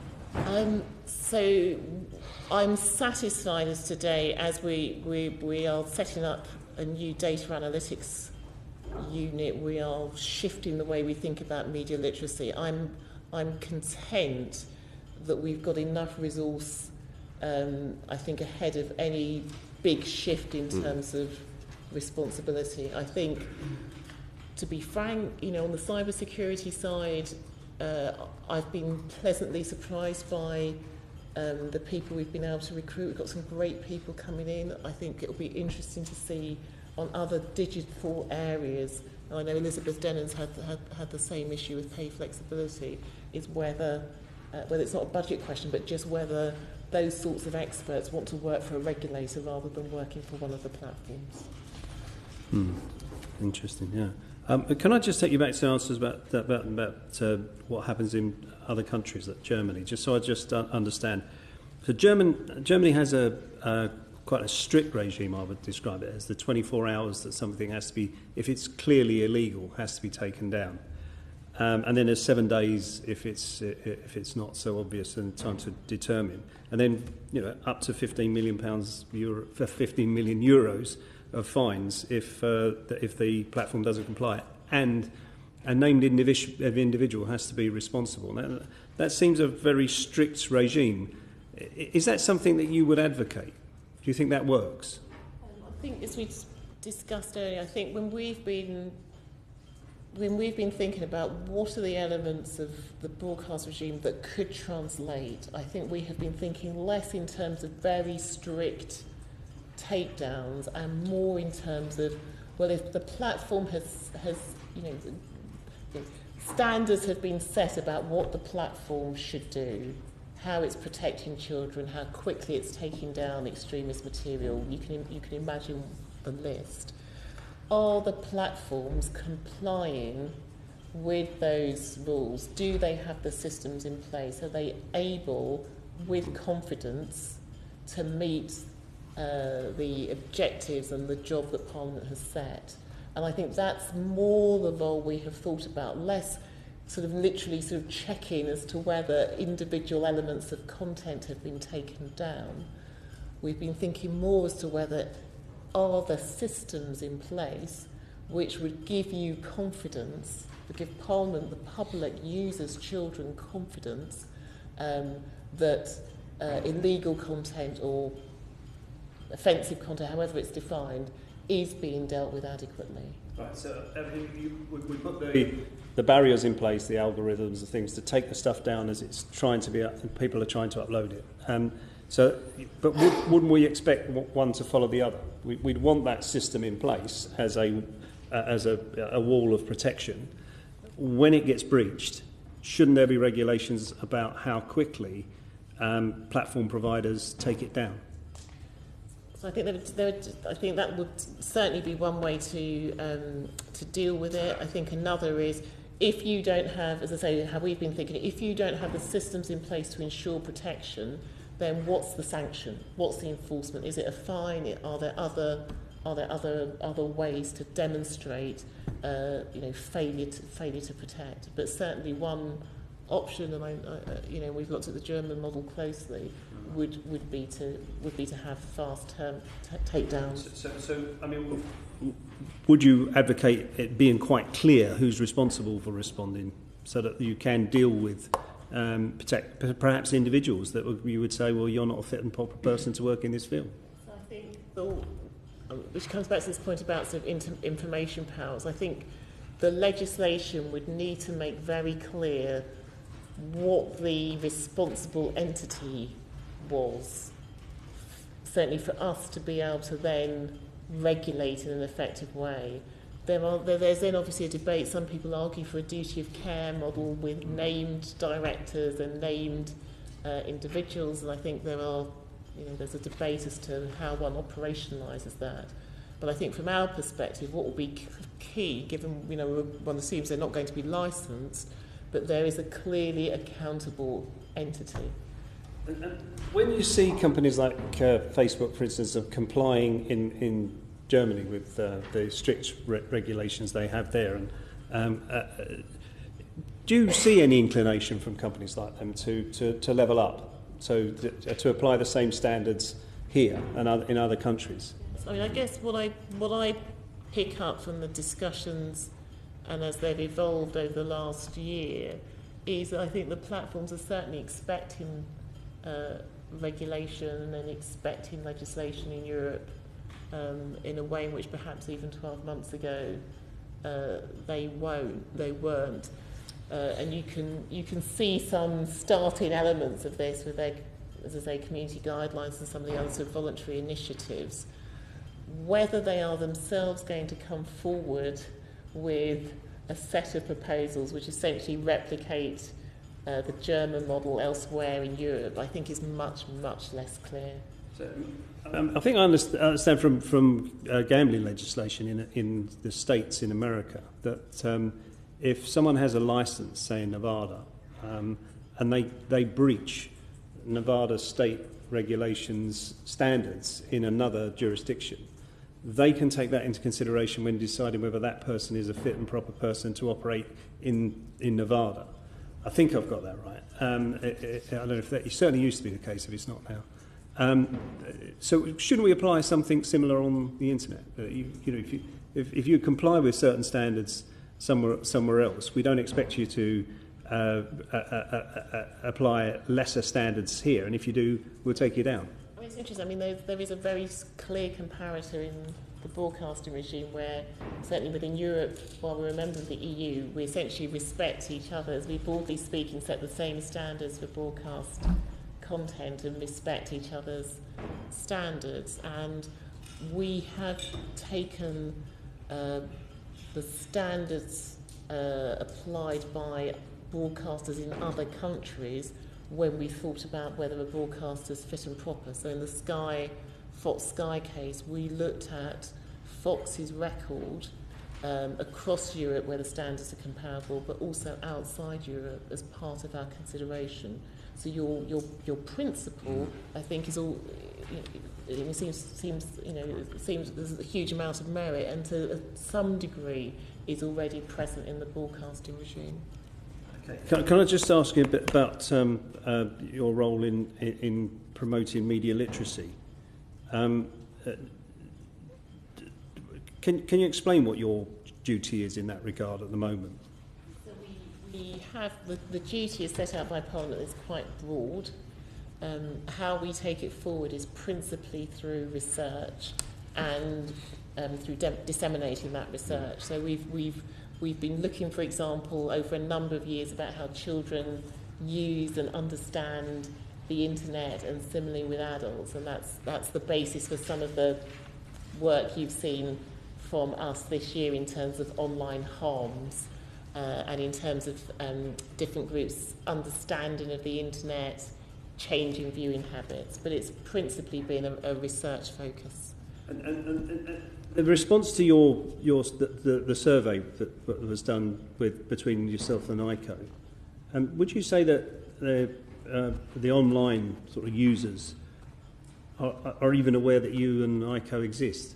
So I'm satisfied as today, as we are setting up a new data analytics unit, we are shifting the way we think about media literacy. I'm content that we've got enough resource, I think, ahead of any big shift in terms of responsibility. I think, to be frank, on the cybersecurity side, I've been pleasantly surprised by the people we've been able to recruit. We've got some great people coming in. I think it'll be interesting to see on other digital areas. I know Elizabeth Dennon's had the same issue with pay flexibility, is whether it's not a budget question, but just whether those sorts of experts want to work for a regulator rather than working for one of the platforms. Interesting, yeah. Can I just take you back to answers about what happens in other countries, like Germany, just so I just understand. So Germany has quite a strict regime, I would describe it as, the 24 hours that something has to be, if it's clearly illegal, has to be taken down. And then there's 7 days if it's not so obvious and time to determine. And then up to £15 million euros of fines if the platform doesn't comply, and a named individual has to be responsible. Now, that seems a very strict regime. Is that something that you would advocate? Do you think that works? I think, as we discussed earlier, I think when we've been thinking about what are the elements of the broadcast regime that could translate, I think we have been thinking less in terms of very strict takedowns and more in terms of, well, if the platform has standards have been set about what the platform should do, how it's protecting children, how quickly it's taking down extremist material, you can imagine the list. Are the platforms complying with those rules? Do they have the systems in place? Are they able, with confidence, to meet the objectives and the job that Parliament has set? And I think that's more the role we have thought about, less sort of literally sort of checking as to whether individual elements of content have been taken down. We've been thinking more as to whether are the systems in place which would give you confidence, would give Parliament, the public, users, children confidence that illegal content or offensive content, however it's defined, is being dealt with adequately. Right, so we put the barriers in place, the algorithms, the things to take the stuff down as it's trying to be up, and people are trying to upload it. But wouldn't we expect one to follow the other? We'd want that system in place as a wall of protection. When it gets breached, shouldn't there be regulations about how quickly platform providers take it down? So I think I think that would certainly be one way to deal with it. I think another is, if you don't have, as I say, how we've been thinking, if you don't have the systems in place to ensure protection, then what's the sanction? What's the enforcement? Is it a fine? Are there other ways to demonstrate failure to protect? But certainly one option, and we've looked at the German model closely, would be to have fast takedowns. So I mean, would you advocate it being quite clear who's responsible for responding, so that you can deal with protect perhaps individuals that you would say, well, you're not a fit and proper person to work in this field? So I think, which comes back to this point about sort of information powers, I think the legislation would need to make very clear what the responsible entity was, certainly for us to be able to then regulate in an effective way. There's then obviously a debate. Some people argue for a duty of care model with named directors and named individuals, and I think there's a debate as to how one operationalises that. But I think from our perspective, what will be key, given one assumes they're not going to be licensed, but there is a clearly accountable entity. And when you see companies like Facebook, for instance, of complying in Germany with the strict regulations they have there, and do you see any inclination from companies like them to level up, so to apply the same standards here and in other countries? I mean, I guess what I pick up from the discussions and as they've evolved over the last year is that I think the platforms are certainly expecting regulation and expecting legislation in Europe in a way in which perhaps even 12 months ago they weren't. And you can see some starting elements of this with their, as I say, community guidelines and some of the other sort of voluntary initiatives. Whether they are themselves going to come forward with a set of proposals which essentially replicate the German model elsewhere in Europe, I think is much, much less clear. So, I think I understand from gambling legislation in the states in America that if someone has a license, say in Nevada, and they breach Nevada state regulations standards in another jurisdiction, they can take that into consideration when deciding whether that person is a fit and proper person to operate in Nevada. I think I've got that right. I don't know if that, it certainly used to be the case, if it's not now. So shouldn't we apply something similar on the internet? If you comply with certain standards somewhere else, we don't expect you to apply lesser standards here, and if you do, we'll take you down. I mean, it's interesting. I mean, there is a very clear comparator in the broadcasting regime where, certainly within Europe, while we're a member of the EU, we essentially respect each other, as we broadly speaking set the same standards for broadcast content and respect each other's standards. And we have taken the standards applied by broadcasters in other countries when we thought about whether a broadcaster's fit and proper. So in the Fox Sky case, we looked at Fox's record across Europe where the standards are comparable, but also outside Europe as part of our consideration. So your principle, I think, is all. It seems there's a huge amount of merit, and to some degree is already present in the broadcasting regime. Okay. Can I just ask you a bit about your role in promoting media literacy? Can you explain what your duty is in that regard at the moment? So we have the duty is set out by Parliament is quite broad. how we take it forward is principally through research and through disseminating that research. So we've been looking, for example, over a number of years about how children use and understand the internet, and similarly with adults, and that's the basis for some of the work you've seen from us this year in terms of online harms and in terms of different groups' understanding of the internet, changing viewing habits, but it's principally been a research focus. And the response to the survey that was done between yourself and ICO, would you say that the online sort of users are even aware that you and ICO exist?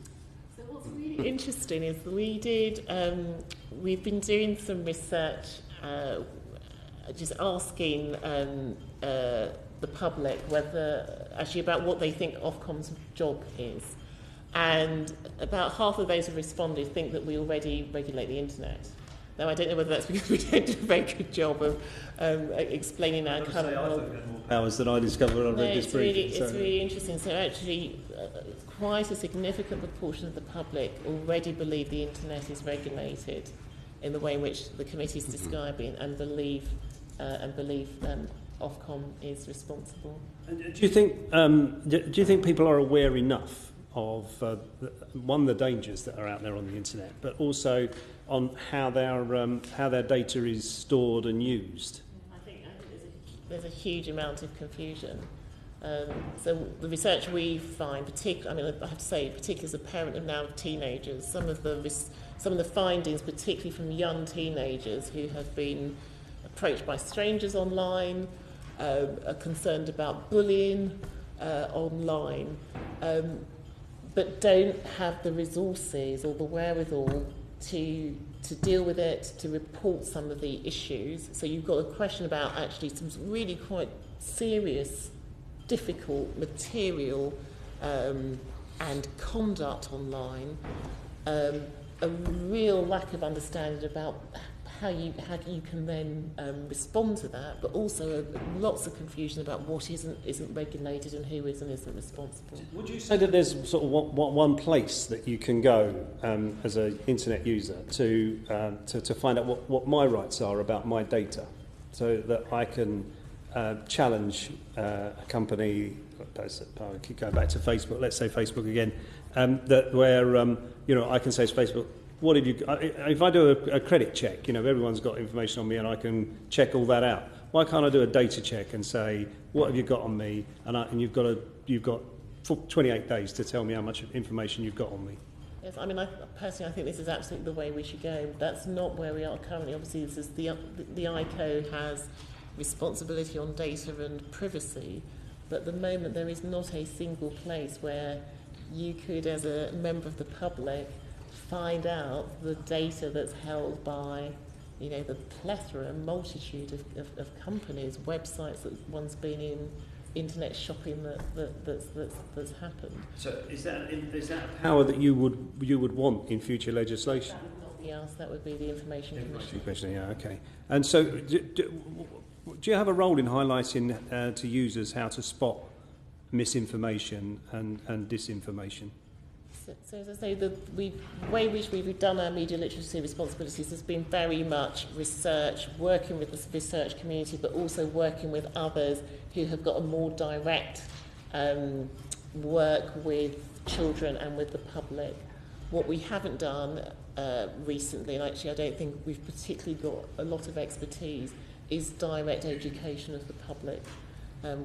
So what's really interesting is that we've been doing some research, just asking the public about what they think Ofcom's job is. And about half of those who responded think that we already regulate the internet. Now, I don't know whether that's because we don't do a very good job of explaining our current powers that I discovered on this briefing. It's really interesting. So actually, quite a significant proportion of the public already believe the internet is regulated in the way in which the committee is describing, and believe Ofcom is responsible. And do you think people are aware enough of the dangers that are out there on the internet, but also on how their data is stored and used? I think there's a huge amount of confusion. So the research we find, I have to say, particularly as a parent of now teenagers, some of the findings, particularly from young teenagers who have been approached by strangers online, are concerned about bullying online, but don't have the resources or the wherewithal to deal with it, to report some of the issues. So you've got a question about actually some really quite serious, difficult material and conduct online, a real lack of understanding about how you can then respond to that, but also lots of confusion about what isn't regulated and who isn't responsible. Would you say that there's sort of one place that you can go as an internet user to find out what my rights are about my data, so that I can challenge a company? I keep going back to Facebook. Let's say Facebook again. I can say to Facebook, what have you? If I do a credit check, everyone's got information on me, and I can check all that out. Why can't I do a data check and say, what have you got on me? And you've got 28 days to tell me how much information you've got on me. Yes, I personally think this is absolutely the way we should go. That's not where we are currently. Obviously, this is the ICO has responsibility on data and privacy, but at the moment there is not a single place where you could, as a member of the public, find out the data that's held by, the plethora, multitude of companies, websites that one's been in, internet shopping that's happened. So is that a power that you would want in future legislation? That would not be us. That would be the Information Commission. Yeah, okay. And so, do you have a role in highlighting to users how to spot misinformation and disinformation? So as I say, the way in which we've done our media literacy responsibilities has been very much research, working with the research community, but also working with others who have got a more direct work with children and with the public. What we haven't done recently, and actually I don't think we've particularly got a lot of expertise, is direct education of the public.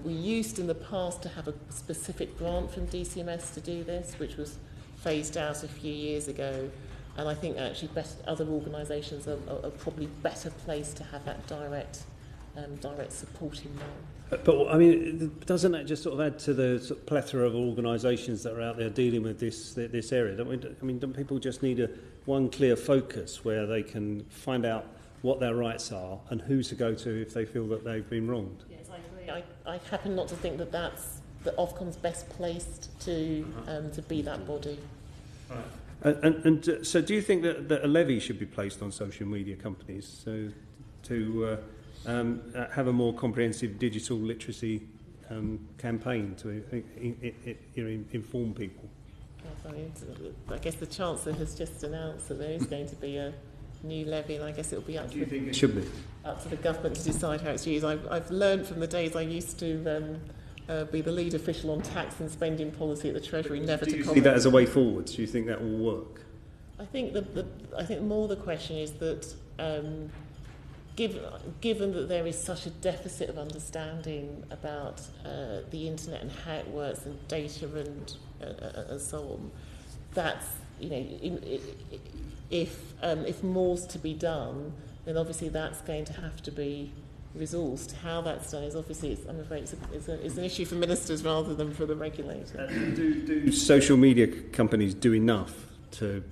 We used in the past to have a specific grant from DCMS to do this, which was phased out a few years ago, and I think actually other organisations are probably better placed to have that direct supporting role. But doesn't that just sort of add to the sort of plethora of organisations that are out there dealing with this area? Don't people just need one clear focus where they can find out what their rights are and who to go to if they feel that they've been wronged? Yes, I agree. I happen not to think that Ofcom's best placed to be that body. Right. And so do you think that a levy should be placed on social media companies to have a more comprehensive digital literacy campaign to inform people? I guess the Chancellor has just announced that there is going to be a new levy, and I guess it will be up to the government to decide how it's used. I've learned from the days I used to be the lead official on tax and spending policy at the Treasury never to comment. Do you see that as a way forward? Do you think that will work? I think I think more the question is that given that there is such a deficit of understanding about the internet and how it works and data and so on, that's, you know, if more's to be done, then obviously that's going to have to be resourced. How that's done is obviously, I'm afraid, it's an issue for ministers rather than for the regulator. Do social media companies do enough to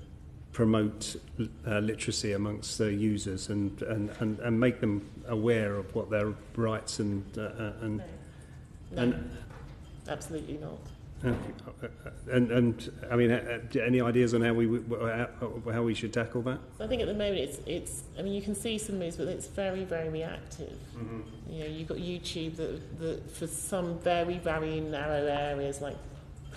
promote literacy amongst their users and make them aware of what their rights and absolutely not. And I mean, any ideas on how we should tackle that? So I think at the moment it's I mean, you can see some moves, but it's very, very reactive. Mm-hmm. You know, you've got YouTube that for some very, very narrow areas like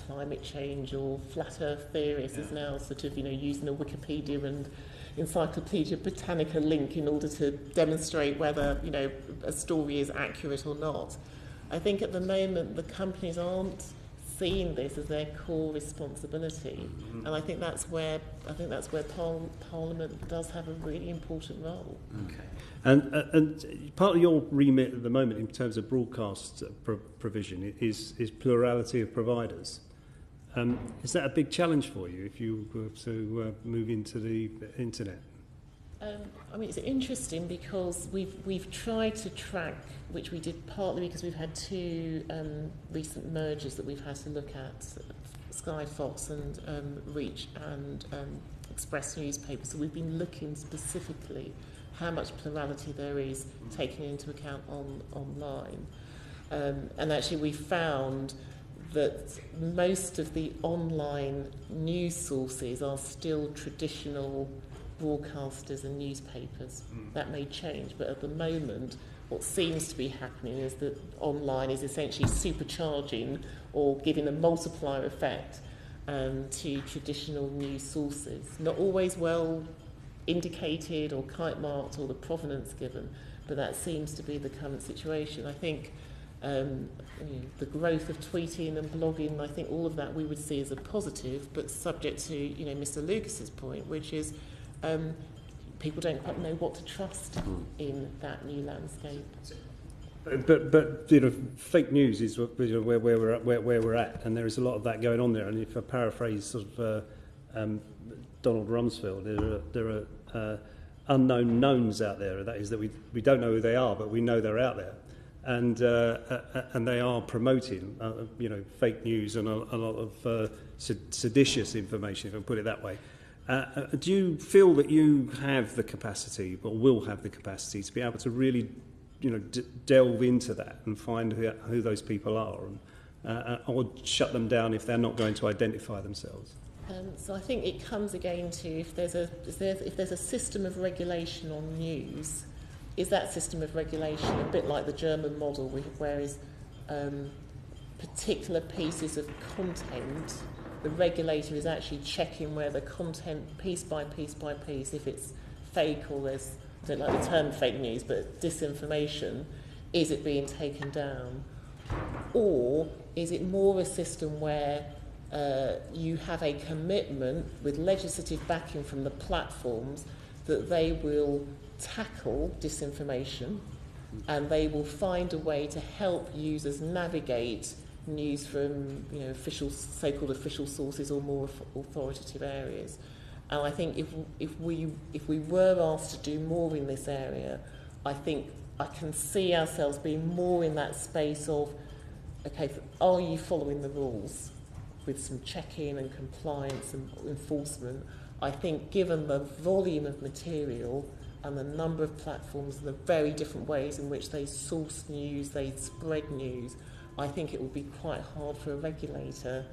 climate change or flat earth theorists is now sort of, you know, using a Wikipedia and Encyclopedia Britannica link in order to demonstrate whether, you know, a story is accurate or not. I think at the moment the companies aren't seeing this as their core responsibility, and I think that's where Parliament does have a really important role. Okay, and part of your remit at the moment in terms of broadcast provision is plurality of providers. Is that a big challenge for you if you were to move into the internet? I mean, it's interesting because we've tried to track, which we did partly because we've had two recent mergers that we've had to look at, Sky, Fox and Reach and Express newspapers. So we've been looking specifically how much plurality there is taken into account online. And actually we found that most of the online news sources are still traditional broadcasters and newspapers. That may change, but at the moment what seems to be happening is that online is essentially supercharging or giving a multiplier effect to traditional news sources. Not always well indicated or kite marked or the provenance given, but that seems to be the current situation. I think the growth of tweeting and blogging, I think all of that we would see as a positive, but subject to, you know, Mr. Lucas's point, which is people don't quite know what to trust in that new landscape. But you know, fake news is where we're at, and there is a lot of that going on there. And if I paraphrase sort of Donald Rumsfeld, there are unknown knowns out there. That is that we don't know who they are, but we know they're out there, and they are promoting you know, fake news and a lot of seditious information, if I put it that way. Do you feel that you have the capacity, or will have the capacity, to be able to really, you know, delve into that and find who those people are, and, or shut them down if they're not going to identify themselves? So I think it comes again to if there's a system of regulation on news, is that system of regulation a bit like the German model, whereas particular pieces of content, the regulator is actually checking where the content, piece by piece by piece, if it's fake or there's, I don't like the term fake news, but disinformation, is it being taken down? Or is it more a system where you have a commitment with legislative backing from the platforms that they will tackle disinformation and they will find a way to help users navigate news from, you know, so-called official sources or more authoritative areas. And I think if we were asked to do more in this area, I think I can see ourselves being more in that space of, okay, are you following the rules with some check-in and compliance and enforcement? I think given the volume of material and the number of platforms and the very different ways in which they source news, they spread news, I think it will be quite hard for a regulator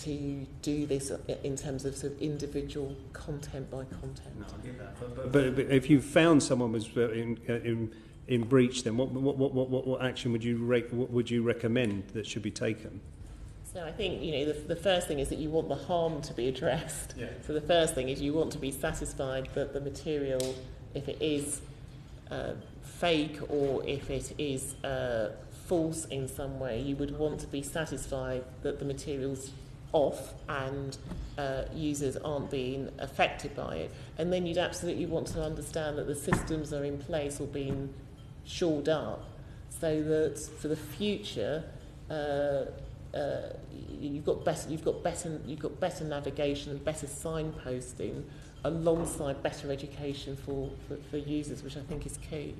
to do this in terms of sort of individual content by content. No, I get that. But if you found someone was in breach, then what action would you recommend that should be taken? So I think, the first thing is that you want the harm to be addressed. Yeah. So the first thing is you want to be satisfied that the material, if it is fake or if it is false in some way, you would want to be satisfied that the material's off and users aren't being affected by it. And then you'd absolutely want to understand that the systems are in place or being shored up so that for the future you've got better navigation and better signposting alongside better education for users, which I think is key.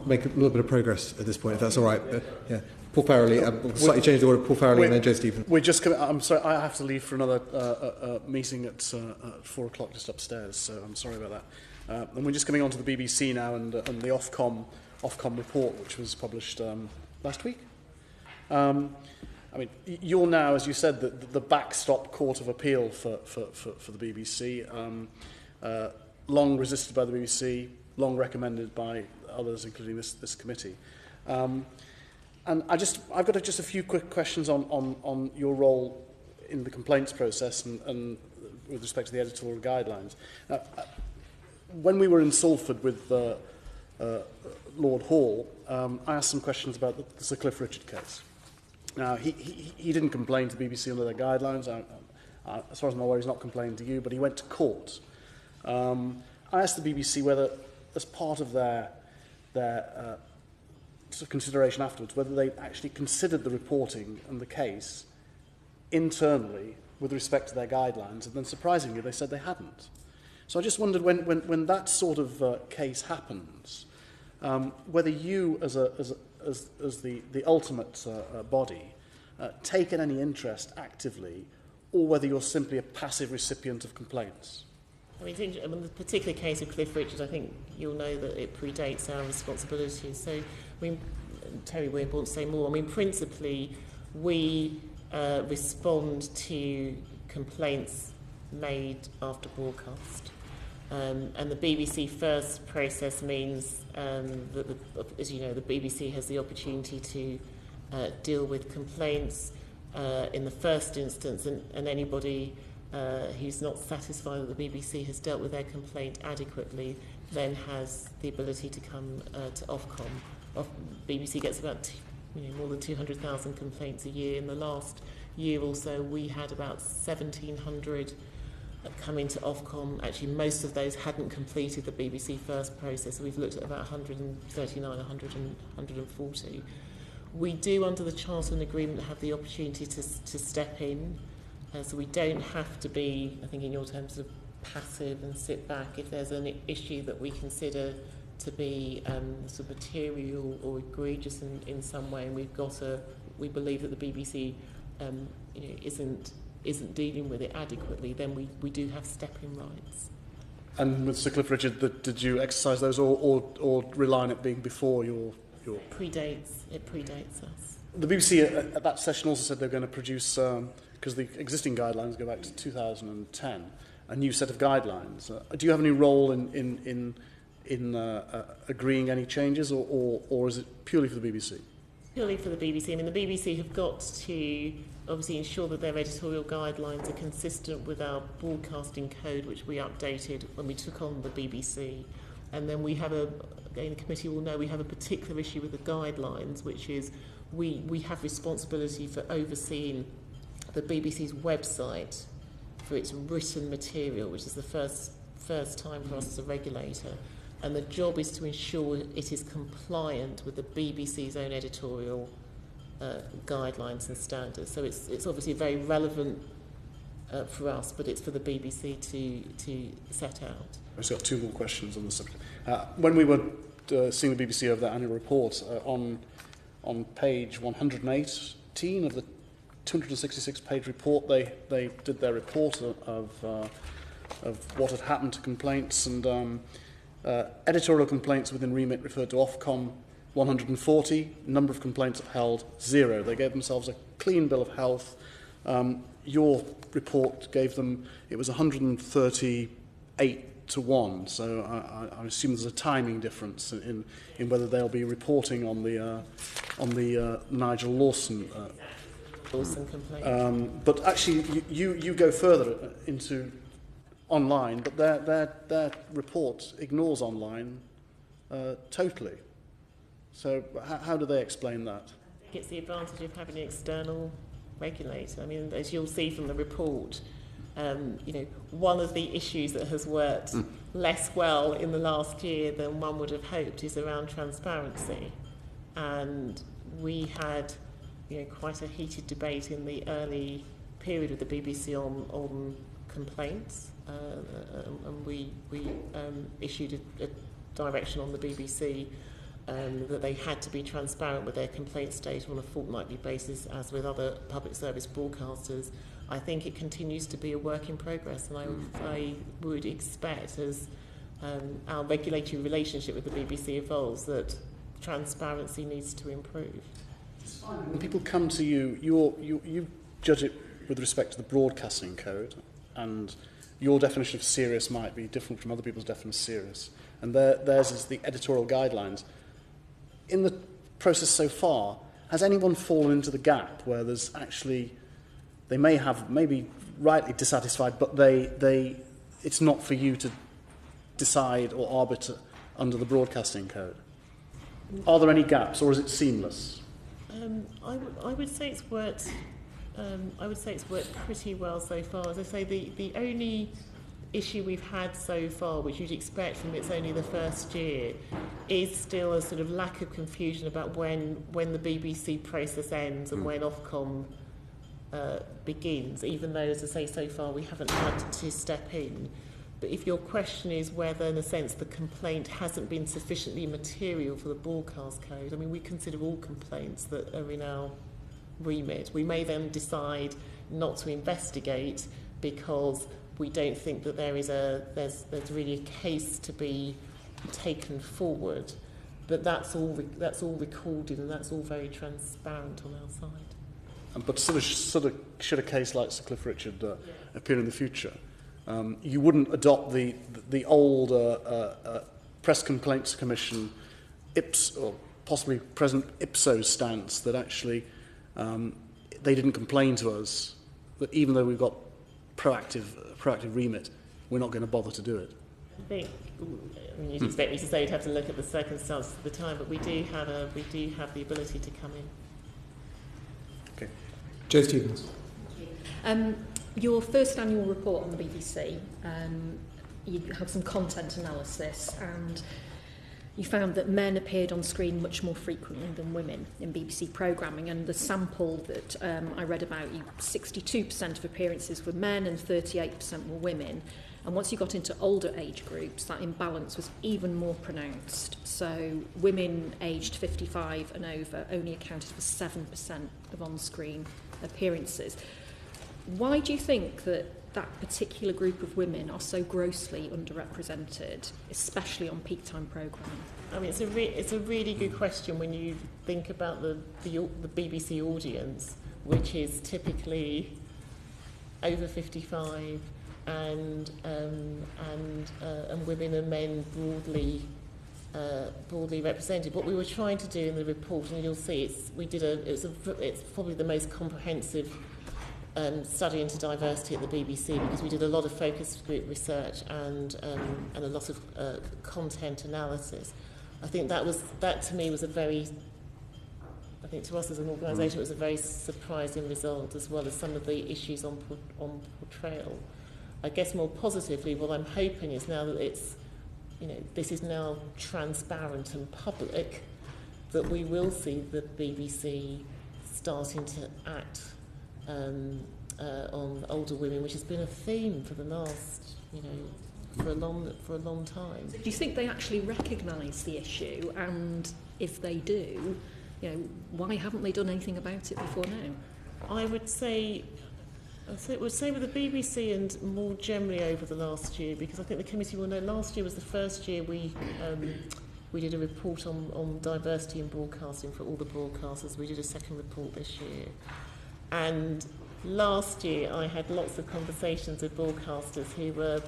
Make a little bit of progress at this point, if that's all right. Yeah, Paul Farrelly. We'll slightly change the order. Paul Farrelly and then Joe Stephen. We're just coming. I'm sorry, I have to leave for another meeting at 4 o'clock just upstairs. So I'm sorry about that. And we're just coming on to the BBC now and the Ofcom report, which was published last week. I mean, you're now, as you said, the backstop court of appeal for the BBC. Long resisted by the BBC, long recommended by others, including this committee. And I've got just a few quick questions on your role in the complaints process and with respect to the editorial guidelines. When we were in Salford with Lord Hall, I asked some questions about the Sir Cliff Richard case. Now, he didn't complain to the BBC under their guidelines. As far as I'm aware, he's not complaining to you, but he went to court. I asked the BBC whether, as part of their sort of consideration afterwards, whether they actually considered the reporting and the case internally with respect to their guidelines, and then surprisingly, they said they hadn't. So I just wondered when that sort of case happens, whether you, as the ultimate body, taken any interest actively, or whether you're simply a passive recipient of complaints. I mean, the particular case of Cliff Richard, I think you'll know that it predates our responsibilities. So, I mean, Terry will want to say more. I mean, principally, we respond to complaints made after broadcast. And the BBC First process means that, as you know, the BBC has the opportunity to deal with complaints in the first instance, and anybody who's not satisfied that the BBC has dealt with their complaint adequately then has the ability to come to Ofcom. BBC gets about more than 200,000 complaints a year. In the last year or so, we had about 1,700 come into Ofcom. Actually, most of those hadn't completed the BBC First process. So we've looked at about 139, 140. We do, under the Charter and Agreement, have the opportunity to step in. So we don't have to be, I think in your terms, of passive and sit back if there's an issue that we consider to be sort of material or egregious in some way, and we believe that the BBC isn't dealing with it adequately, then we do have stepping rights. And with Sir Cliff Richard, did you exercise those or rely on it being before your... It predates us. The BBC at that session also said they're going to produce, because the existing guidelines go back to 2010, a new set of guidelines. Do you have any role in agreeing any changes, or is it purely for the BBC? Purely for the BBC. I mean, the BBC have got to obviously ensure that their editorial guidelines are consistent with our broadcasting code, which we updated when we took on the BBC. And then we have again, the committee will know we have a particular issue with the guidelines, which is we have responsibility for overseeing the BBC's website for its written material, which is the first time for us as a regulator. And the job is to ensure it is compliant with the BBC's own editorial guidelines and standards. So it's obviously very relevant for us, but it's for the BBC to set out. I've just got two more questions on the subject. When we were seeing the BBC over that annual report, on page 118 of the 266-page report, they did their report of what had happened to complaints, and editorial complaints within remit referred to Ofcom 140, number of complaints upheld 0. They gave themselves a clean bill of health. Your report gave them, it was 138 to one. So I assume there's a timing difference in whether they'll be reporting on the Nigel Lawson. Complaint. But actually, you go further into online, but their report ignores online totally. So how do they explain that? I think it's the advantage of having an external regulator. I mean, as you'll see from the report, one of the issues that has worked less well in the last year than one would have hoped is around transparency. And we had quite a heated debate in the early period of the BBC on complaints, and we issued a direction on the BBC that they had to be transparent with their complaints data on a fortnightly basis, as with other public service broadcasters. I think it continues to be a work in progress, and I would expect, as our regulatory relationship with the BBC evolves, that transparency needs to improve. When people come to you, you judge it with respect to the broadcasting code, and your definition of serious might be different from other people's definition of serious, and theirs is the editorial guidelines. In the process so far, has anyone fallen into the gap where there's actually, they may have maybe rightly dissatisfied, but it's not for you to decide or arbiter under the broadcasting code? Are there any gaps, or is it seamless? I would say it's worked. I would say it's worked pretty well so far. As I say, the only issue we've had so far, which you'd expect from it's only the first year, is still a sort of lack of confusion about when the BBC process ends and when Ofcom begins. Even though, as I say, so far we haven't had to step in. But if your question is whether, in a sense, the complaint hasn't been sufficiently material for the broadcast code, I mean, we consider all complaints that are in our remit. We may then decide not to investigate because we don't think that there's really a case to be taken forward. But that's all recorded, and that's all very transparent on our side. But sort of should a case like Sir Cliff Richard appear in the future, you wouldn't adopt the old Press Complaints Commission or possibly present IPSO stance that actually they didn't complain to us, that even though we've got proactive remit, we're not going to bother to do it. I think you'd expect me to say you'd have to look at the circumstances at the time, but we do have the ability to come in. Okay. Jo Stevens. Your first annual report on the BBC, you had some content analysis, and you found that men appeared on screen much more frequently than women in BBC programming, and the sample that I read about, 62% of appearances were men and 38% were women. And once you got into older age groups, that imbalance was even more pronounced. So women aged 55 and over only accounted for 7% of on-screen appearances. Why do you think that particular group of women are so grossly underrepresented, especially on peak time programming? I mean, it's a really good question when you think about the BBC audience, which is typically over 55 and women and men broadly represented. What we were trying to do in the report, and you'll see, it's probably the most comprehensive study into diversity at the BBC, because we did a lot of focus group research and a lot of content analysis. I think that to me was I think to us as an organisation, it was a very surprising result, as well as some of the issues on portrayal. I guess more positively, what I'm hoping is now that this is now transparent and public, that we will see the BBC starting to act on older women, which has been a theme for the last, for a long time. Do you think they actually recognise the issue? And if they do, why haven't they done anything about it before now? I would say with the BBC and more generally over the last year, because I think the committee will know last year was the first year we did a report on diversity in broadcasting for all the broadcasters. We did a second report this year. And last year I had lots of conversations with broadcasters who were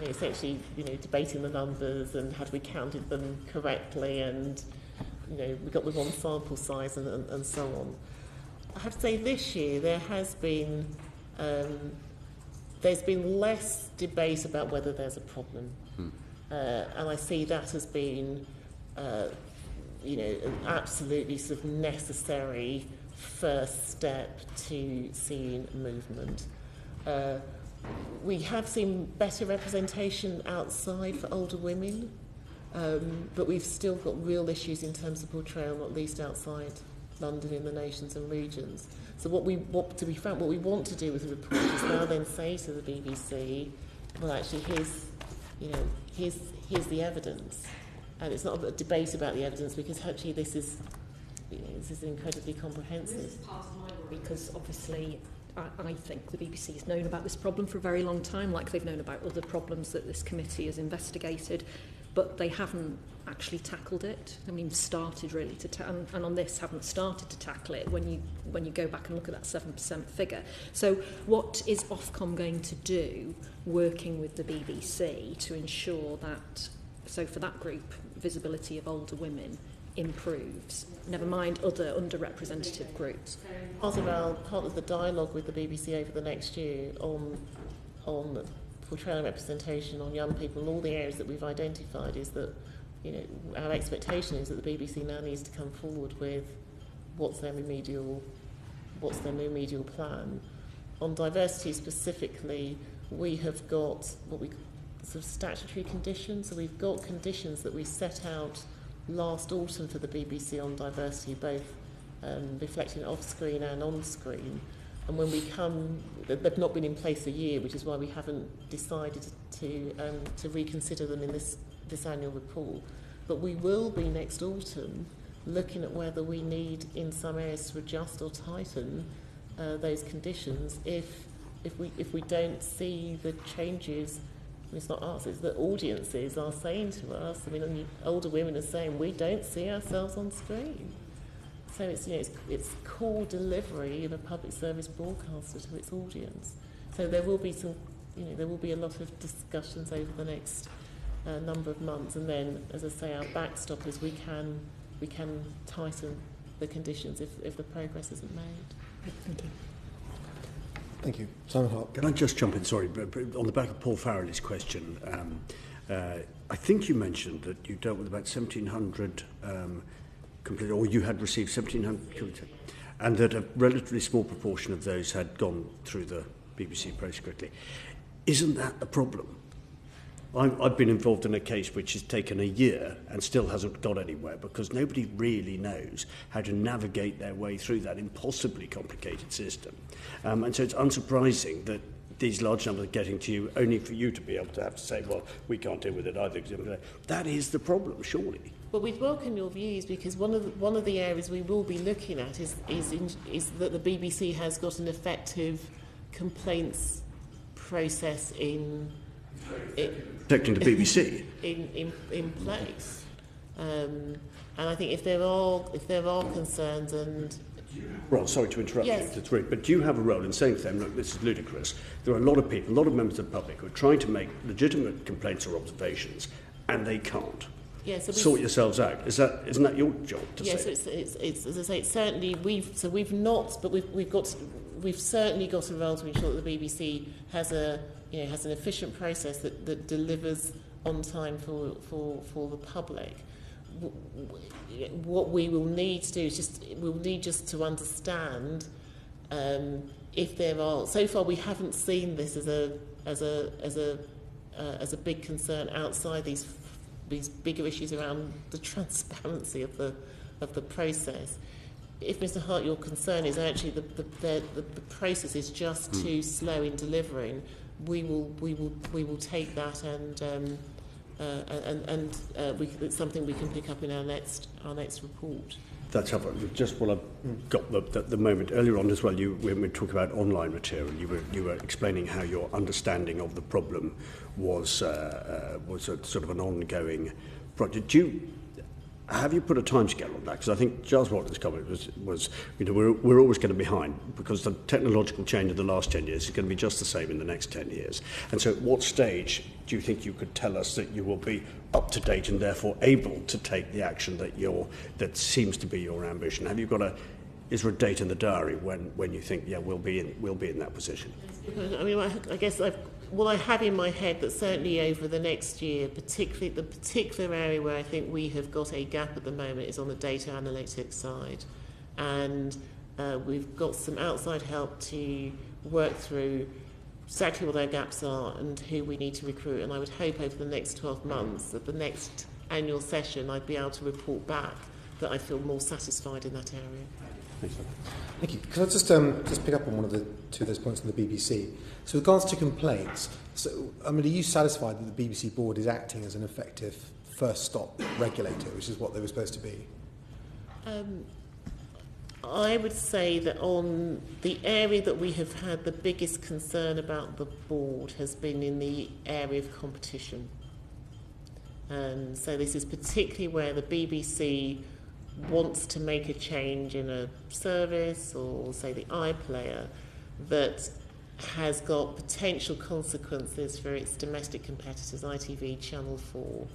essentially, debating the numbers and had we counted them correctly, and we got the wrong sample size and so on. I have to say this year there's been less debate about whether there's a problem, and I see that as being an absolutely sort of necessary first step to seeing movement. We have seen better representation outside for older women, but we've still got real issues in terms of portrayal, not least outside London in the nations and regions. So what we want to do with the report is now then say to the BBC, well, actually, here's the evidence, and it's not a debate about the evidence, because actually this is incredibly comprehensive. Because obviously I think the BBC has known about this problem for a very long time, like they've known about other problems that this committee has investigated, but they haven't actually tackled it. I mean, started really to and on this haven't started to tackle it when you go back and look at that 7% figure. So what is Ofcom going to do, working with the BBC, to ensure that, so for that group, visibility of older women improves, never mind other underrepresented groups? Part of the dialogue with the BBC over the next year on portrayal and representation on young people and all the areas that we've identified is that our expectation is that the BBC now needs to come forward with what's their remedial plan. On diversity specifically, we have got what we sort of statutory conditions. So we've got conditions that we set out last autumn for the BBC on diversity, both reflecting off-screen and on-screen. And when we come, they've not been in place a year, which is why we haven't decided to reconsider them in this annual report. But we will be next autumn looking at whether we need, in some areas, to adjust or tighten those conditions if we don't see the changes. It's not us, it's that audiences are saying to us. I mean, older women are saying, we don't see ourselves on screen. So it's core delivery of a public service broadcaster to its audience. So there will be a lot of discussions over the next number of months, and then, as I say, our backstop is we can tighten the conditions if the progress isn't made. Thank you. Thank you. Simon Hart. Can I just jump in, sorry, on the back of Paul Farrelly's question, I think you mentioned that you dealt with about 1,700 completed, or you had received 1,700, and that a relatively small proportion of those had gone through the BBC process quickly. Isn't that a problem? I've been involved in a case which has taken a year and still hasn't got anywhere because nobody really knows how to navigate their way through that impossibly complicated system. And so it's unsurprising that these large numbers are getting to you only for you to be able to have to say, well, we can't deal with it either. That is the problem, surely. Well, we'd welcome your views, because one of the areas we will be looking at is that the BBC has got an effective complaints process protecting the BBC in place, and I think if there are concerns and. Well, sorry to interrupt you, but do you have a role in saying to them, look, this is ludicrous? There are a lot of people, a lot of members of the public who are trying to make legitimate complaints or observations, and they can't. Yeah, so sort yourselves out. Isn't that your job to say? Yes, it's as I say, it's certainly we've certainly got a role to ensure that the BBC has an efficient process that delivers on time for the public. What we will need to do is we'll need to understand if there are. So far, we haven't seen this as a big concern outside these bigger issues around the transparency of the process. If, Mr. Hart, your concern is actually the process is just too slow in delivering, we will take that and it's something we can pick up in our next report. That's helpful. Just while I've got the moment earlier on as well, when we talk about online material, you were explaining how your understanding of the problem was a sort of an ongoing project. Have you put a timescale on that? Because I think Giles Watling's comment was we're always going to be behind because the technological change of the last 10 years is going to be just the same in the next 10 years. And so at what stage do do you think you could tell us that you will be up to date and therefore able to take the action that seems to be your ambition? Have you got is there a date in the diary when you think, yeah, we'll be in that position? I mean, I guess what I have in my head that certainly over the next year, particularly the particular area where I think we have got a gap at the moment is on the data analytics side. And we've got some outside help to work through exactly what our gaps are and who we need to recruit. And I would hope over the next 12 months, at the next annual session, I'd be able to report back that I feel more satisfied in that area. Thank you. Can I just pick up on one of the two of those points on the BBC? So with regards to complaints, I mean, are you satisfied that the BBC board is acting as an effective first stop regulator, which is what they were supposed to be? I would say that on the area that we have had the biggest concern about the board has been in the area of competition. So this is particularly where the BBC wants to make a change in a service or, say, the iPlayer that has got potential consequences for its domestic competitors, ITV, Channel 4.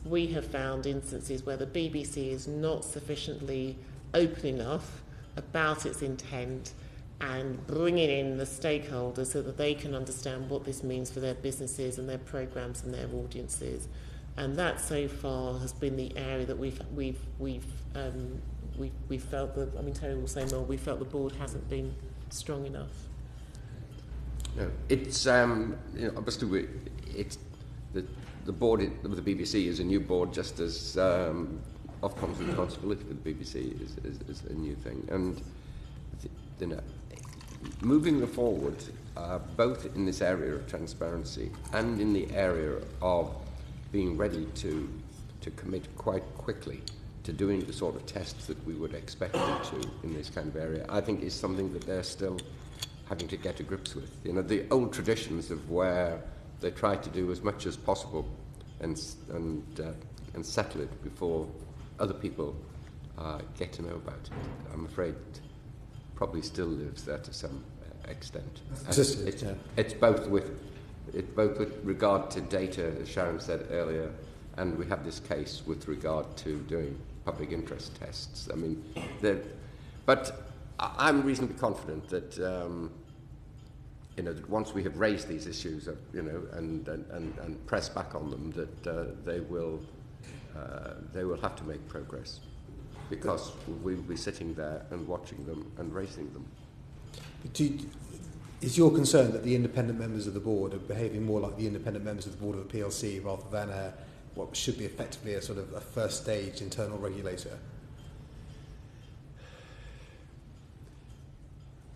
We have found instances where the BBC is not sufficiently open enough about its intent and bringing in the stakeholders so that they can understand what this means for their businesses and their programmes and their audiences. And that so far has been the area that we've felt that, I mean, Terry will say more, we felt the board hasn't been strong enough. No, it's obviously it's the board of the BBC is a new board, just as Ofcom's responsibility for the BBC is a new thing, and moving them forward, both in this area of transparency and in the area of being ready to commit quite quickly to doing the sort of tests that we would expect them to in this kind of area, I think is something that they're still having to get to grips with. You know, the old traditions of where they try to do as much as possible and settle it before other people get to know about it, I'm afraid probably still lives there to some extent. It's both with regard to data, as Sharon said earlier, and we have this case with regard to doing public interest tests. I mean, but I'm reasonably confident that that once we have raised these issues, and press back on them, that they will have to make progress, because we will be sitting there and watching them and raising them. Is your concern that the independent members of the board are behaving more like the independent members of the board of a PLC rather than what should be effectively a sort of a first stage internal regulator?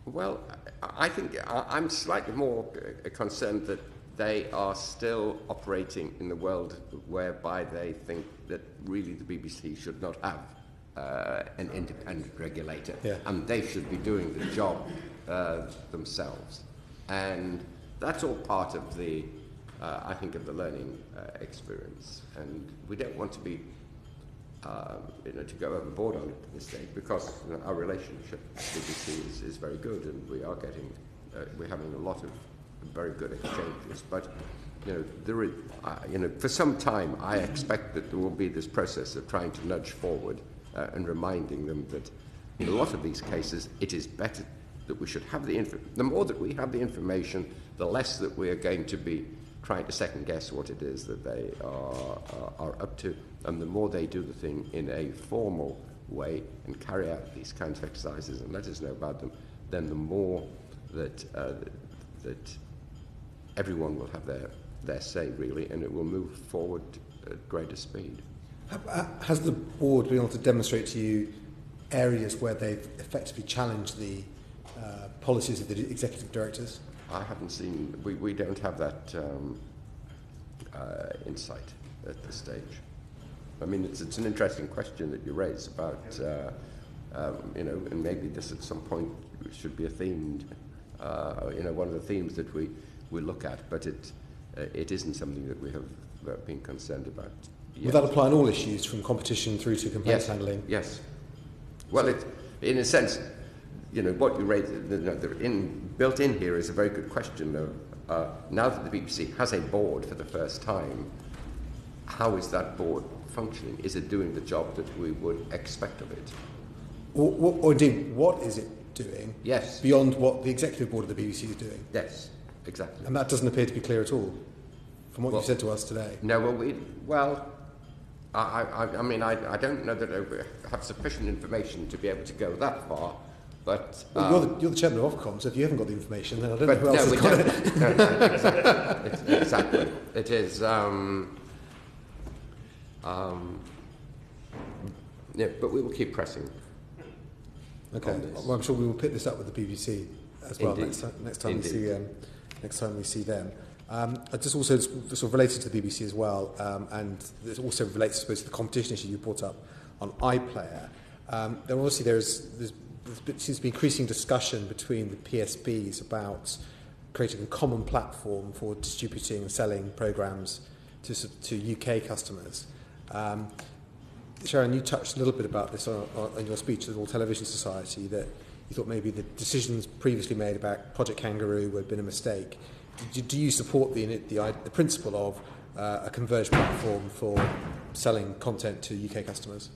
Well, I think I'm slightly more concerned that they are still operating in the world whereby they think that really the BBC should not have an independent regulator, and they should be doing the job themselves. And that's all part of the, I think, of the learning experience. And we don't want to be, to go overboard on it at this stage, because our relationship with the BBC is very good, and we are getting, we're having a lot of very good exchanges. But there is, for some time, I expect that there will be this process of trying to nudge forward and reminding them that in a lot of these cases, it is better that we should have the more that we have the information, the less that we are going to be trying to second guess what it is that they are up to, and the more they do the thing in a formal way and carry out these kinds of exercises and let us know about them, then the more that that everyone will have their say, really, and it will move forward at greater speed. Has the board been able to demonstrate to you areas where they've effectively challenged the policies of the executive directors? I haven't seen, we don't have that insight at this stage. I mean, it's an interesting question that you raise about, and maybe this at some point should be a theme, one of the themes that we look at, but it isn't something that we have been concerned about yet. Will that apply on all issues, from competition through to complaints handling? Yes. Well, in a sense, what you raised, built in here is a very good question now that the BBC has a board for the first time, how is that board functioning? Is it doing the job that we would expect of it? Or indeed, what is it doing? Yes. Beyond what the executive board of the BBC is doing? Yes, exactly. And that doesn't appear to be clear at all, from what you said to us today. No, I mean, I don't know that I have sufficient information to be able to go that far, but... you're the chairman of Ofcom, so if you haven't got the information, then I don't know who else has got it. No, exactly. It is... yeah, but we will keep pressing. Okay. Well, I'm sure we will pick this up with the BBC as well. Indeed. Next time we see them. Just also sort of related to the BBC as well, and it also relates, I suppose, to the competition issue you brought up on iPlayer. There seems to be increasing discussion between the PSBs about creating a common platform for distributing and selling programmes to UK customers. Sharon, you touched a little bit about this in your speech to the Royal Television Society, that you thought maybe the decisions previously made about Project Kangaroo had been a mistake. Do you support the principle of a converged platform for selling content to UK customers?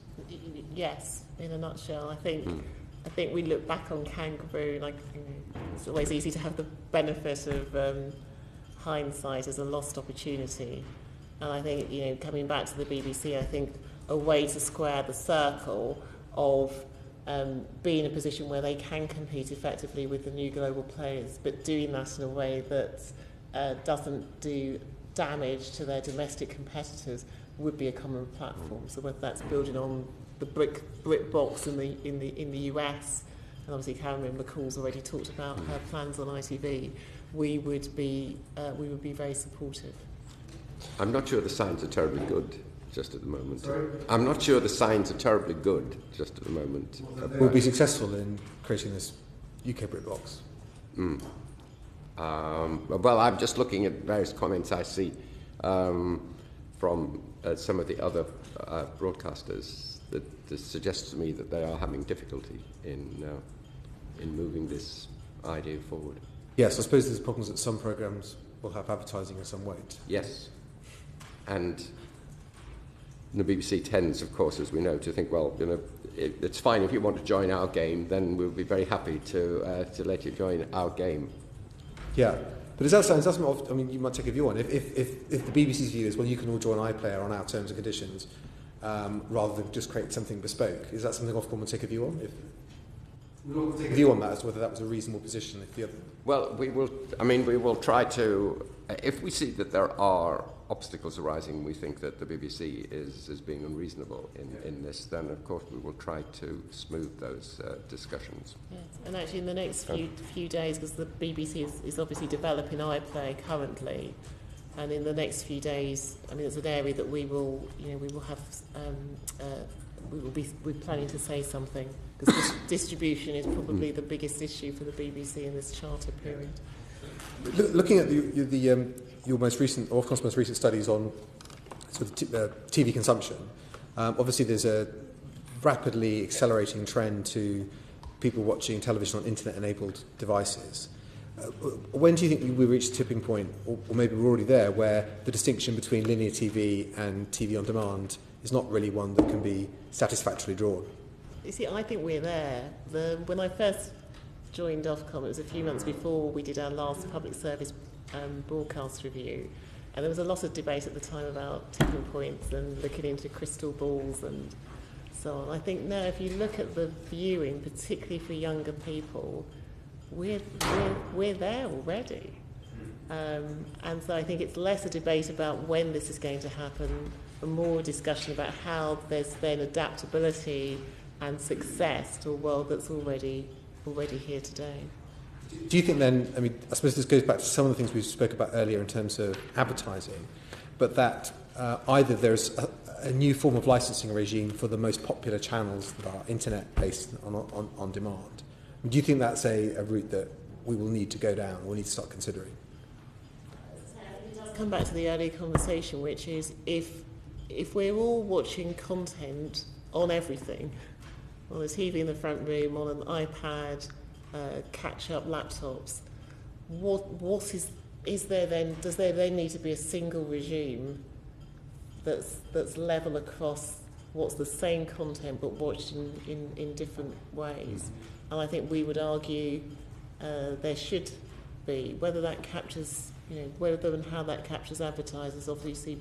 Yes, in a nutshell. I think we look back on Kangaroo, like it's always easy to have the benefit of hindsight as a lost opportunity. And I think, coming back to the BBC, I think a way to square the circle of be in a position where they can compete effectively with the new global players, but doing that in a way that doesn't do damage to their domestic competitors would be a common platform. So whether that's building on the brick box in the US, and obviously Cameron McCall's already talked about her plans on ITV, we would be very supportive. I'm not sure the signs are terribly good just at the moment. Sorry? I'm not sure the signs are terribly good just at the moment. We'll be successful in creating this UK brick box. Well, I'm just looking at various comments I see from some of the other broadcasters that suggests to me that they are having difficulty in moving this idea forward. Yes, I suppose there's problems that some programmes will have advertising and some won't. Yes. And the BBC tends, of course, as we know, to think, well, it's fine if you want to join our game, then we'll be very happy to let you join our game. Yeah, but is that something? I mean, you might take a view on if the BBC's view is, well, you can all join iPlayer on our terms and conditions, rather than just create something bespoke. Is that something Ofcom will take a view on? We'll not take a view on that as to whether that was a reasonable position. Well, we will. I mean, we will try to. If we see that there are obstacles arising, we think that the BBC is being unreasonable in this, then of course we will try to smooth those discussions. Yes, and actually in the next few days, because the BBC is obviously developing iPlayer currently, and in the next few days, I mean, it's an area that we're planning to say something, because distribution is probably the biggest issue for the BBC in this charter period. Looking at your most recent, Ofcom's most recent studies on sort of TV consumption, obviously there's a rapidly accelerating trend to people watching television on internet-enabled devices. When do you think we reach a tipping point, or maybe we're already there, where the distinction between linear TV and TV on demand is not really one that can be satisfactorily drawn? You see, I think we're there. When I first joined Ofcom, it was a few months before we did our last public service broadcast review, and there was a lot of debate at the time about tipping points and looking into crystal balls and so on. I think now, if you look at the viewing, particularly for younger people, we're there already, and so I think it's less a debate about when this is going to happen, and more a discussion about how there's then adaptability and success to a world that's already here today. Do you think then, I mean, I suppose this goes back to some of the things we spoke about earlier in terms of advertising, but that either there's a new form of licensing regime for the most popular channels that are internet-based on demand. Do you think that's a route that we will need to go down, or we need to start considering? It does come back to the earlier conversation, which is if we're all watching content on everything, on the TV in the front room, on an iPad, catch-up laptops, what is does there then need to be a single regime that's level across what's the same content but watched in different ways? And I think we would argue there should be. Whether that captures, whether and how that captures advertisers, obviously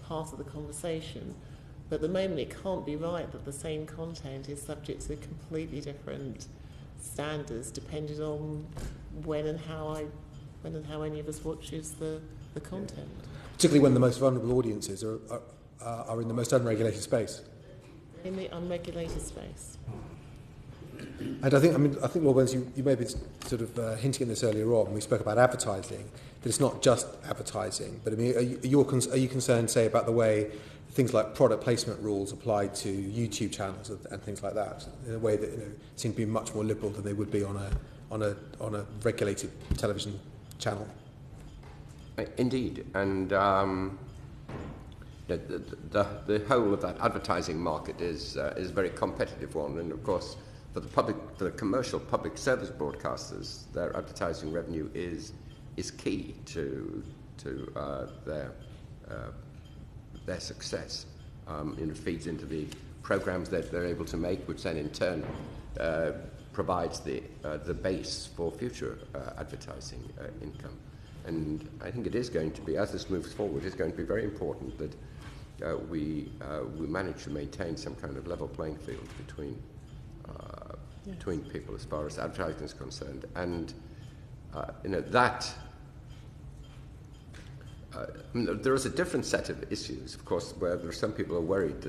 part of the conversation. But at the moment, it can't be right that the same content is subject to completely different standards depending on when and how any of us watches the content. Particularly when the most vulnerable audiences are in the most unregulated space. In the unregulated space. And I think, Lord Burns, you may be sort of hinting at this earlier on. We spoke about advertising, that it's not just advertising. But I mean, are you concerned, say, about the way things like product placement rules apply to YouTube channels and things like that, in a way that seem to be much more liberal than they would be on a regulated television channel? Indeed, and the whole of that advertising market is a very competitive one, and of course, for the commercial public service broadcasters, their advertising revenue is key to their success. It feeds into the programs that they're able to make, which then in turn provides the base for future advertising income. And I think it is going to be, as this moves forward, it's going to be very important that we manage to maintain some kind of level playing field between people as far as advertising is concerned. And there is a different set of issues, of course, where there are some people who are worried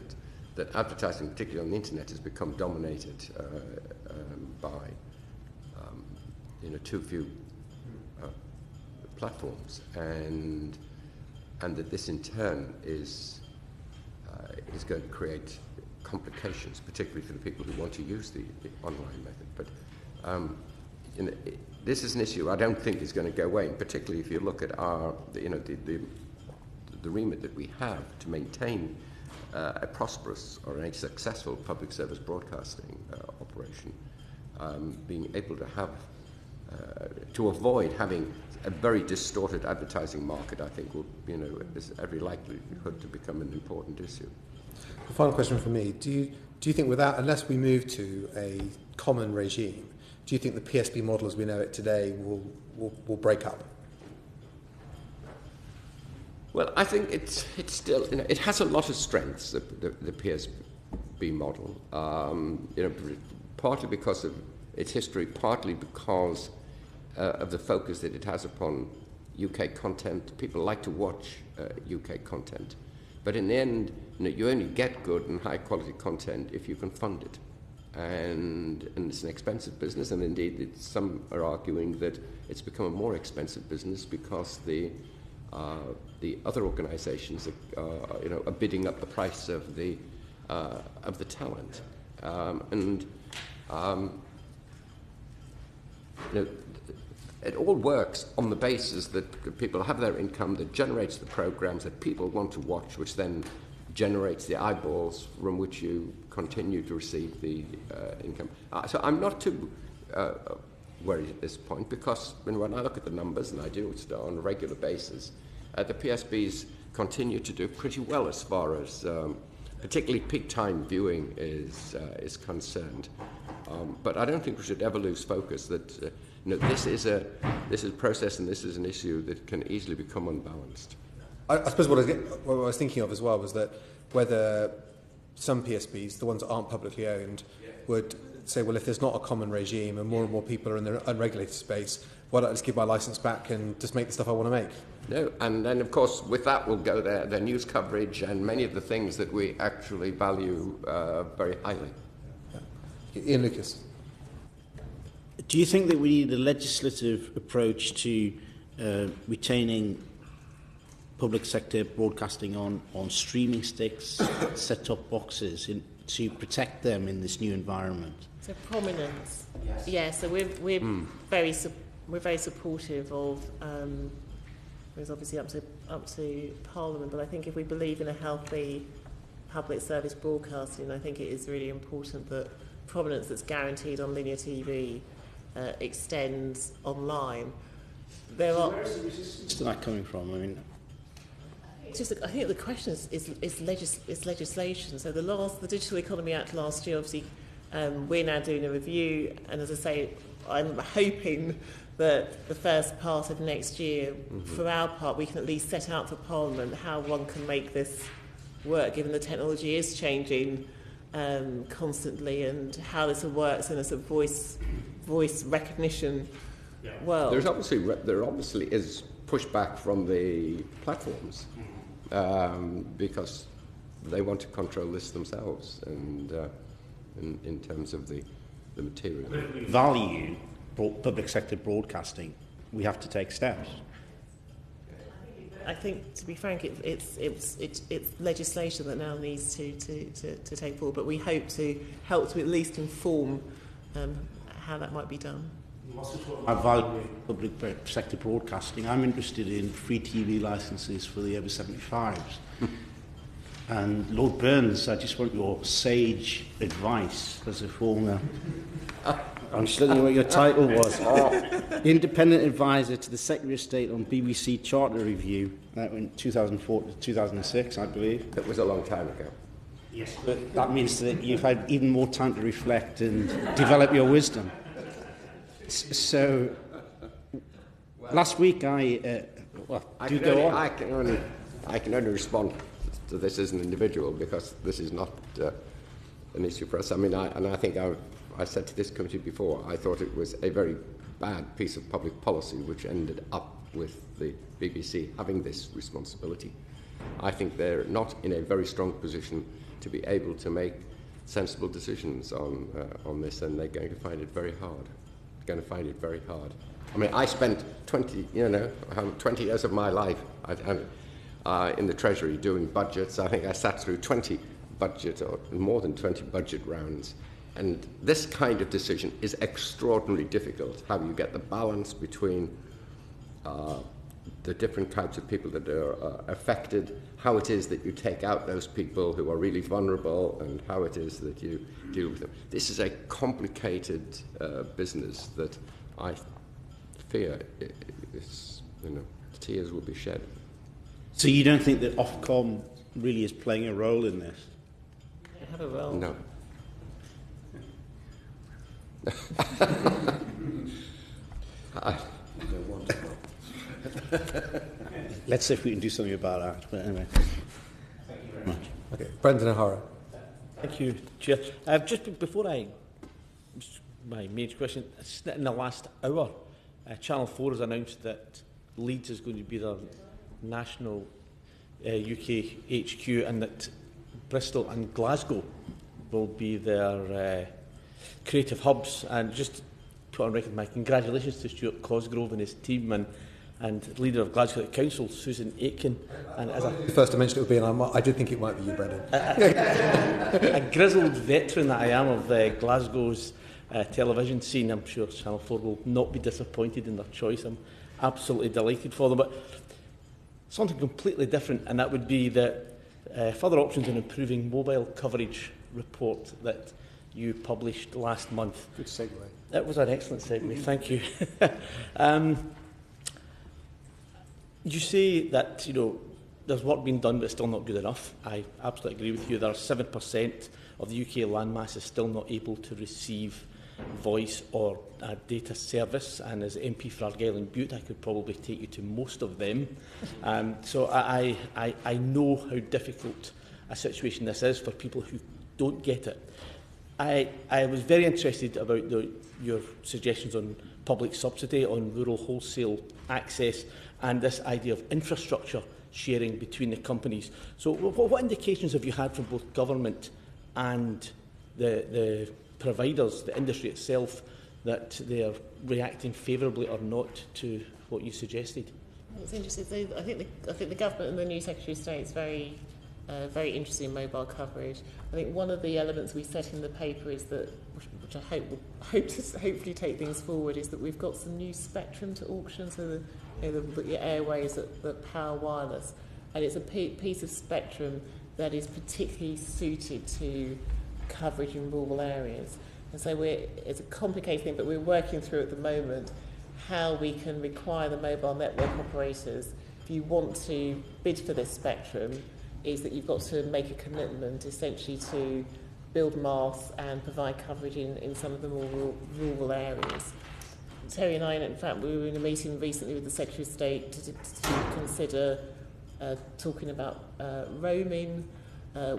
that advertising, particularly on the internet, has become dominated by too few platforms, and that this in turn is going to create complications, particularly for the people who want to use the online method. But this is an issue I don't think is going to go away, and particularly if you look at the remit that we have to maintain a prosperous or a successful public service broadcasting operation, being able to have to avoid having a very distorted advertising market, I think is every likelihood to become an important issue. The final question from me: Do you think, unless we move to a common regime, do you think the PSB model as we know it today will break up? Well, I think it's still, it has a lot of strengths, the PSB model, partly because of its history, partly because of the focus that it has upon UK content. People like to watch UK content, but in the end, you only get good and high quality content if you can fund it. And it's an expensive business, and indeed some are arguing that it's become a more expensive business because the other organisations are bidding up the price of the talent, it all works on the basis that people have their income that generates the programs that people want to watch, which then generates the eyeballs from which you continue to receive the income. So I'm not too worried at this point, because when I look at the numbers, and I do it on a regular basis, the PSBs continue to do pretty well as far as particularly peak time viewing is concerned. But I don't think we should ever lose focus that this is a process, and this is an issue that can easily become unbalanced. I suppose what I was thinking of as well was that whether some PSBs, the ones that aren't publicly owned, would say, well, if there's not a common regime and more people are in the unregulated space, why don't I just give my licence back and just make the stuff I want to make? No, and then, of course, with that will go their news coverage and many of the things that we actually value very highly. Yeah. Ian Lucas. Do you think that we need a legislative approach to retaining public sector broadcasting on streaming sticks, set-top boxes, to protect them in this new environment? So prominence. Yes. Yeah, so we're very supportive of. It's obviously up to Parliament, but I think if we believe in a healthy public service broadcasting, I think it is really important that prominence that's guaranteed on linear TV extends online. there are... Where's the resistance to that coming from? I mean, It's just, I think the question is legislation. So the Digital Economy Act last year, obviously, we're now doing a review, and as I say, I'm hoping that the first part of next year, for our part, we can at least set out for Parliament how one can make this work, given the technology is changing constantly, and how this works in a sort of voice recognition world. There obviously is pushback from the platforms because they want to control this themselves, and in terms of the material. value public sector broadcasting, we have to take steps. I think, to be frank, it's legislation that now needs to take forward, but we hope to help to at least inform how that might be done. I value public sector broadcasting. I'm interested in free TV licences for the over 75s. And Lord Burns, I just want your sage advice as a former... I'm just looking at what your title was. Independent Advisor to the Secretary of State on BBC Charter Review. That went 2004 to 2006, I believe. It was a long time ago. Yes. But that means that you've had even more time to reflect and develop your wisdom. So, last week I can only respond to this as an individual, because this is not an issue for us. I mean, I think I said to this committee before, I thought it was a very bad piece of public policy which ended up with the BBC having this responsibility. I think they're not in a very strong position to be able to make sensible decisions on this, and they're going to find it very hard. Going to find it very hard. I mean, I spent 20 years of my life in the Treasury doing budgets. I think I sat through 20 budget, or more than 20 budget rounds. And this kind of decision is extraordinarily difficult. How you get the balance between the different types of people that are affected, how it is that you take out those people who are really vulnerable, and how it is that you deal with them. This is a complicated business that I fear tears will be shed. So you don't think that Ofcom really is playing a role in this? They have a role. No. Let's see if we can do something about that. But anyway, thank you very much. Okay, Brendan O'Hara. Thank you, Chair. Just before my major question, in the last hour, Channel 4 has announced that Leeds is going to be their national UK HQ, and that Bristol and Glasgow will be their creative hubs. And just to put on record my congratulations to Stuart Cosgrove and his team, and leader of Glasgow Council, Susan Aitken. And as the first I mentioned it would be, and I did think it might be you, Brendan. A grizzled veteran that I am of Glasgow's television scene, I'm sure Channel 4 will not be disappointed in their choice. I'm absolutely delighted for them. But something completely different, and that would be the further options in improving mobile coverage report that you published last month. Good segue. That was an excellent segue, thank you. You say that, there's work being done, but it's still not good enough. I absolutely agree with you. There are 7% of the UK landmass is still not able to receive voice or data service, and as MP for Argyll and Bute, I could probably take you to most of them. So I know how difficult a situation this is for people who don't get it. I was very interested about your suggestions on public subsidy, on rural wholesale access, and this idea of infrastructure sharing between the companies. So what indications have you had from both government and the providers, the industry itself, that they are reacting favourably or not to what you suggested? It's interesting. I think the government and the new Secretary of State is very interested in mobile coverage. I think one of the elements we set in the paper is that, which I hope will hopefully take things forward, is that we've got some new spectrum to auction, so the airways that Pow Wireless, and it's a piece of spectrum that is particularly suited to coverage in rural areas. And so it's a complicated thing, but we're working through at the moment how we can require the mobile network operators, if you want to bid for this spectrum, is that you've got to make a commitment essentially to build masts and provide coverage in some of the more rural areas. Terry and I, in fact, we were in a meeting recently with the Secretary of State to consider talking about roaming,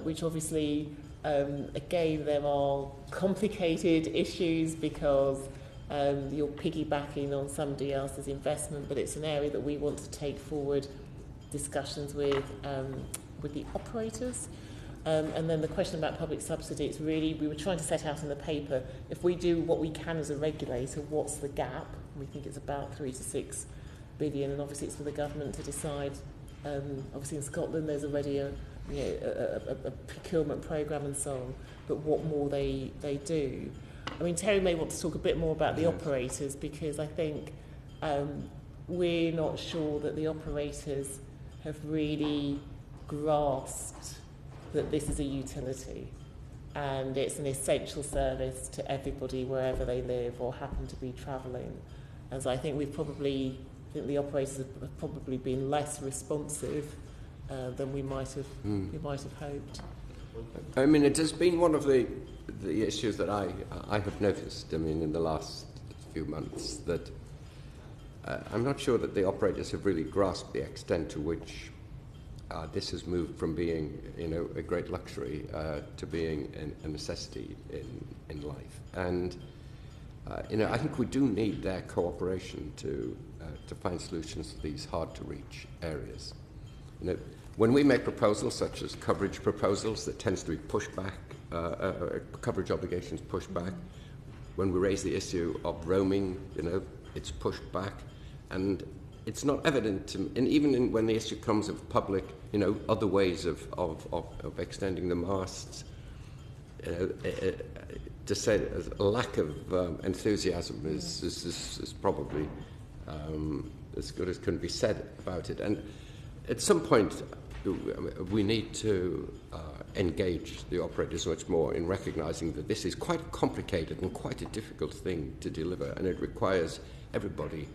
which obviously, again, there are complicated issues because you're piggybacking on somebody else's investment, but it's an area that we want to take forward discussions with the operators. And then the question about public subsidy, it's really, we were trying to set out in the paper, if we do what we can as a regulator, what's the gap? We think it's about 3 to 6 billion, and obviously it's for the government to decide. Obviously in Scotland there's already a procurement programme and so on, but what more they do. I mean, Terry may want to talk a bit more about the operators, because I think we're not sure that the operators have really grasped that this is a utility and it's an essential service to everybody wherever they live or happen to be travelling. And so I think the operators have probably been less responsive than we might have hoped. I mean, it has been one of the issues that I have noticed, I mean, in the last few months, that I'm not sure that the operators have really grasped the extent to which this has moved from being, a great luxury to being a necessity in life. And, I think we do need their cooperation to find solutions to these hard-to-reach areas. When we make proposals such as coverage proposals, that tends to be pushed back, coverage obligations pushed back. When we raise the issue of roaming, it's pushed back. And it's not evident, and even when the issue comes of public, other ways of extending the masts, to say that a lack of enthusiasm is probably as good as can be said about it. And at some point, we need to engage the operators much more in recognising that this is quite complicated and quite a difficult thing to deliver, and it requires everybody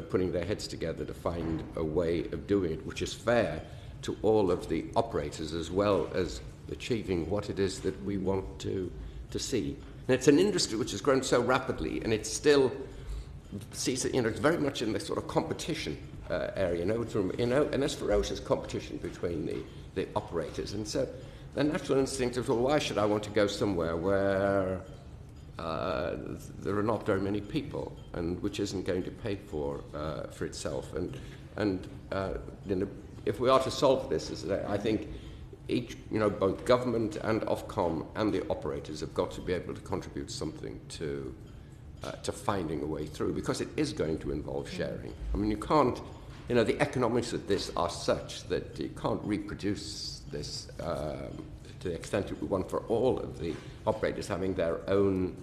putting their heads together to find a way of doing it which is fair to all of the operators, as well as achieving what it is that we want to see. And it's an industry which has grown so rapidly, and it still sees it, it's very much in the sort of competition area, and there's ferocious competition between the operators. And so the natural instinct is, well, why should I want to go somewhere where there are not very many people, and which isn't going to pay for itself? And if we are to solve this, I think each, both government and Ofcom and the operators have got to be able to contribute something to finding a way through, because it is going to involve sharing. I mean, you can't, the economics of this are such that you can't reproduce this to the extent that we want for all of the operators having their own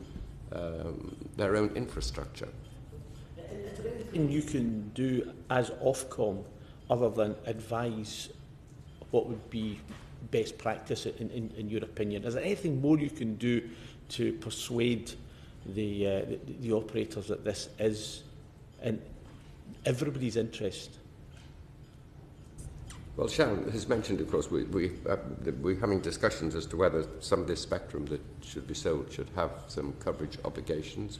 infrastructure. Is there anything you can do as Ofcom other than advise what would be best practice in your opinion? Is there anything more you can do to persuade the operators that this is in everybody's interest? Well, Sharon has mentioned, of course, we're having discussions as to whether some of this spectrum that should be sold should have some coverage obligations.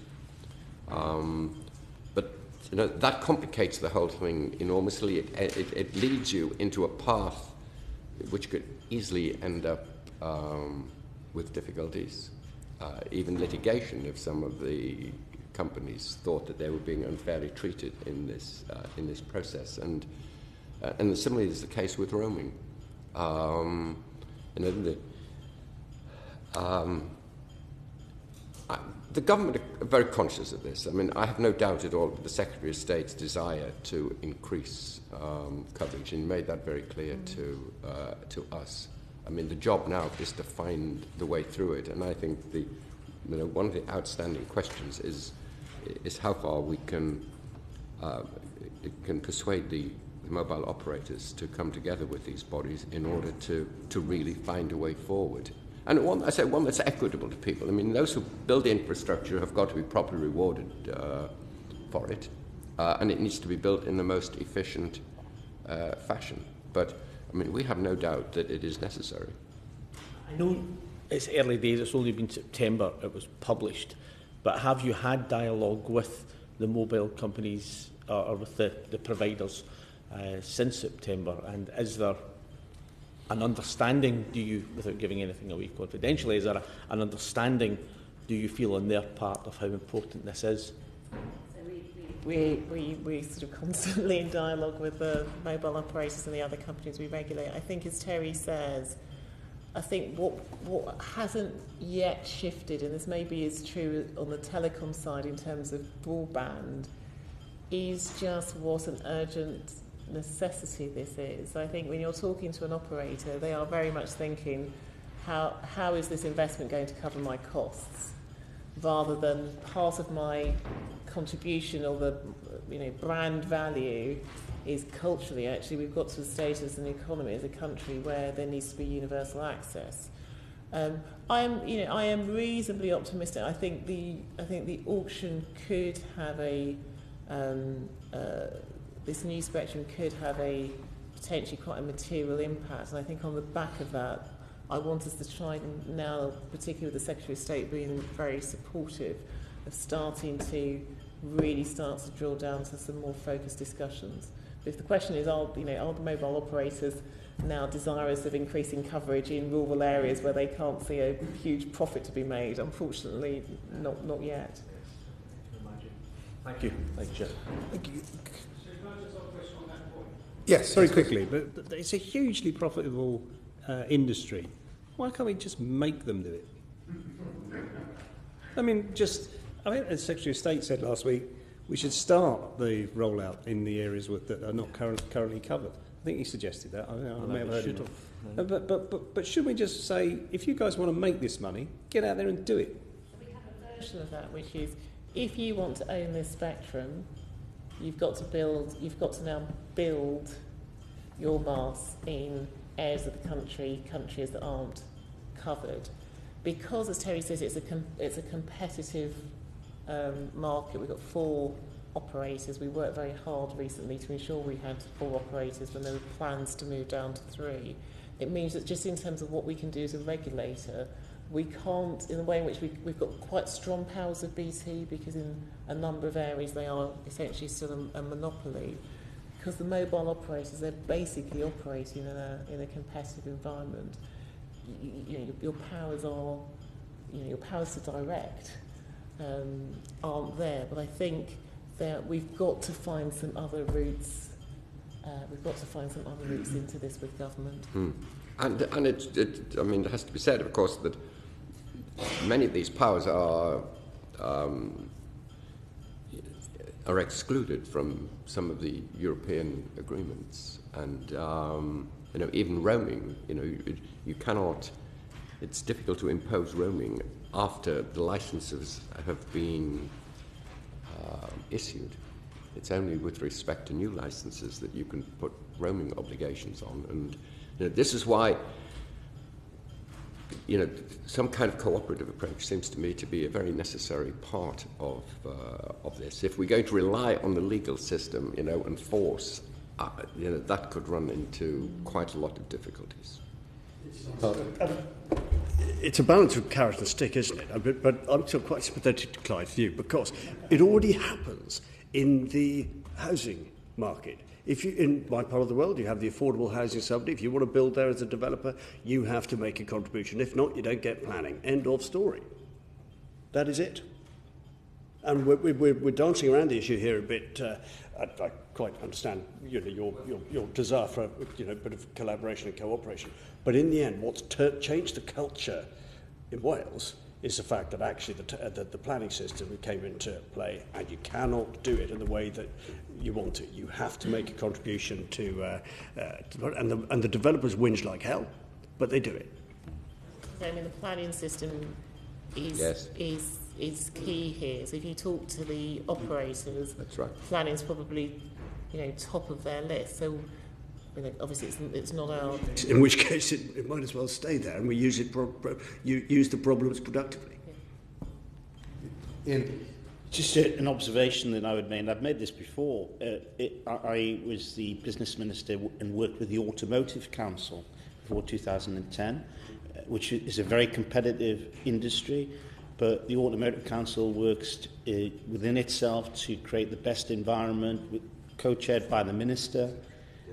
But that complicates the whole thing enormously. It leads you into a path which could easily end up with difficulties, even litigation, if some of the companies thought that they were being unfairly treated in this process. And similarly is the case with roaming. The government are very conscious of this. I mean, I have no doubt at all of the Secretary of State's desire to increase coverage, and made that very clear to us. I mean, the job now is to find the way through it, and I think one of the outstanding questions is how far we can persuade the mobile operators to come together with these bodies in order to really find a way forward. And one that's equitable to people. I mean, those who build the infrastructure have got to be properly rewarded for it. and it needs to be built in the most efficient fashion. But, I mean, we have no doubt that it is necessary. I know it's early days, it's only been September it was published, but have you had dialogue with the mobile companies or with the providers since September? And is there an understanding, do you, without giving anything away confidentially, is there an understanding, do you feel, on their part of how important this is? We sort of constantly in dialogue with the mobile operators and the other companies we regulate. I think, as Terry says, I think what hasn't yet shifted, and this maybe is true on the telecom side in terms of broadband, is just what an urgent necessity this is. I think when you're talking to an operator, they are very much thinking, how is this investment going to cover my costs, rather than part of my contribution or the brand value is culturally. Actually, we've got to a state as an economy, as a country, where there needs to be universal access. I am reasonably optimistic. I think the auction could have this new spectrum could have a potentially quite a material impact. And I think on the back of that, I want us to try and now, particularly with the Secretary of State being very supportive of starting to really start to drill down to some more focused discussions. But if the question is, are the mobile operators now desirous of increasing coverage in rural areas where they can't see a huge profit to be made? Unfortunately, not yet. Thank you. Thank you. Thank you. Yes, very quickly, but it's a hugely profitable industry. Why can't we just make them do it? I mean, I think the Secretary of State said last week we should start the rollout in the areas that are not currently covered. I think he suggested that. I may have heard him. But should we just say, if you guys want to make this money, get out there and do it? We have a version of that, which is, if you want to own this spectrum, you've got to now build your masts in areas of the countries that aren't covered. Because, as Terry says, it's a competitive market. We've got 4 operators. We worked very hard recently to ensure we had 4 operators when there were plans to move down to 3. It means that just in terms of what we can do as a regulator, we can't, in the way in which we've got quite strong powers of BT, because in a number of areas they are essentially still a monopoly. Because the mobile operators, they're basically operating in a competitive environment. Your powers are, your powers to direct aren't there. But I think that we've got to find some other routes. Into this with government. And it has to be said, of course, that many of these powers are excluded from some of the European agreements, and even roaming. You cannot. It's difficult to impose roaming after the licenses have been issued. It's only with respect to new licenses that you can put roaming obligations on, and this is why. Some kind of cooperative approach seems to me to be a very necessary part of this. If we're going to rely on the legal system, and force, that could run into quite a lot of difficulties. It's a balance of carrot and stick, isn't it? But I'm still quite sympathetic to Clive's view, because it already happens in the housing market. If you, in my part of the world, you have the affordable housing subsidy. If you want to build there as a developer, you have to make a contribution. If not, you don't get planning. End of story. That is it. And we're dancing around the issue here a bit. I quite understand your desire for a bit of collaboration and cooperation. But in the end, what's changed the culture in Wales is the fact that actually the planning system came into play, and you cannot do it in the way that you want to. You have to make a contribution and the developers whinge like hell, but they do it. I mean, the planning system is key here. So if you talk to the operators, that's right. Planning's probably top of their list. So obviously it's not our. In which case it might as well stay there, and we use it use the problems productively. Ian. Just an observation that I would make, and I've made this before. I was the business minister and worked with the Automotive Council before 2010, which is a very competitive industry, but the Automotive Council works within itself to create the best environment, co-chaired by the minister.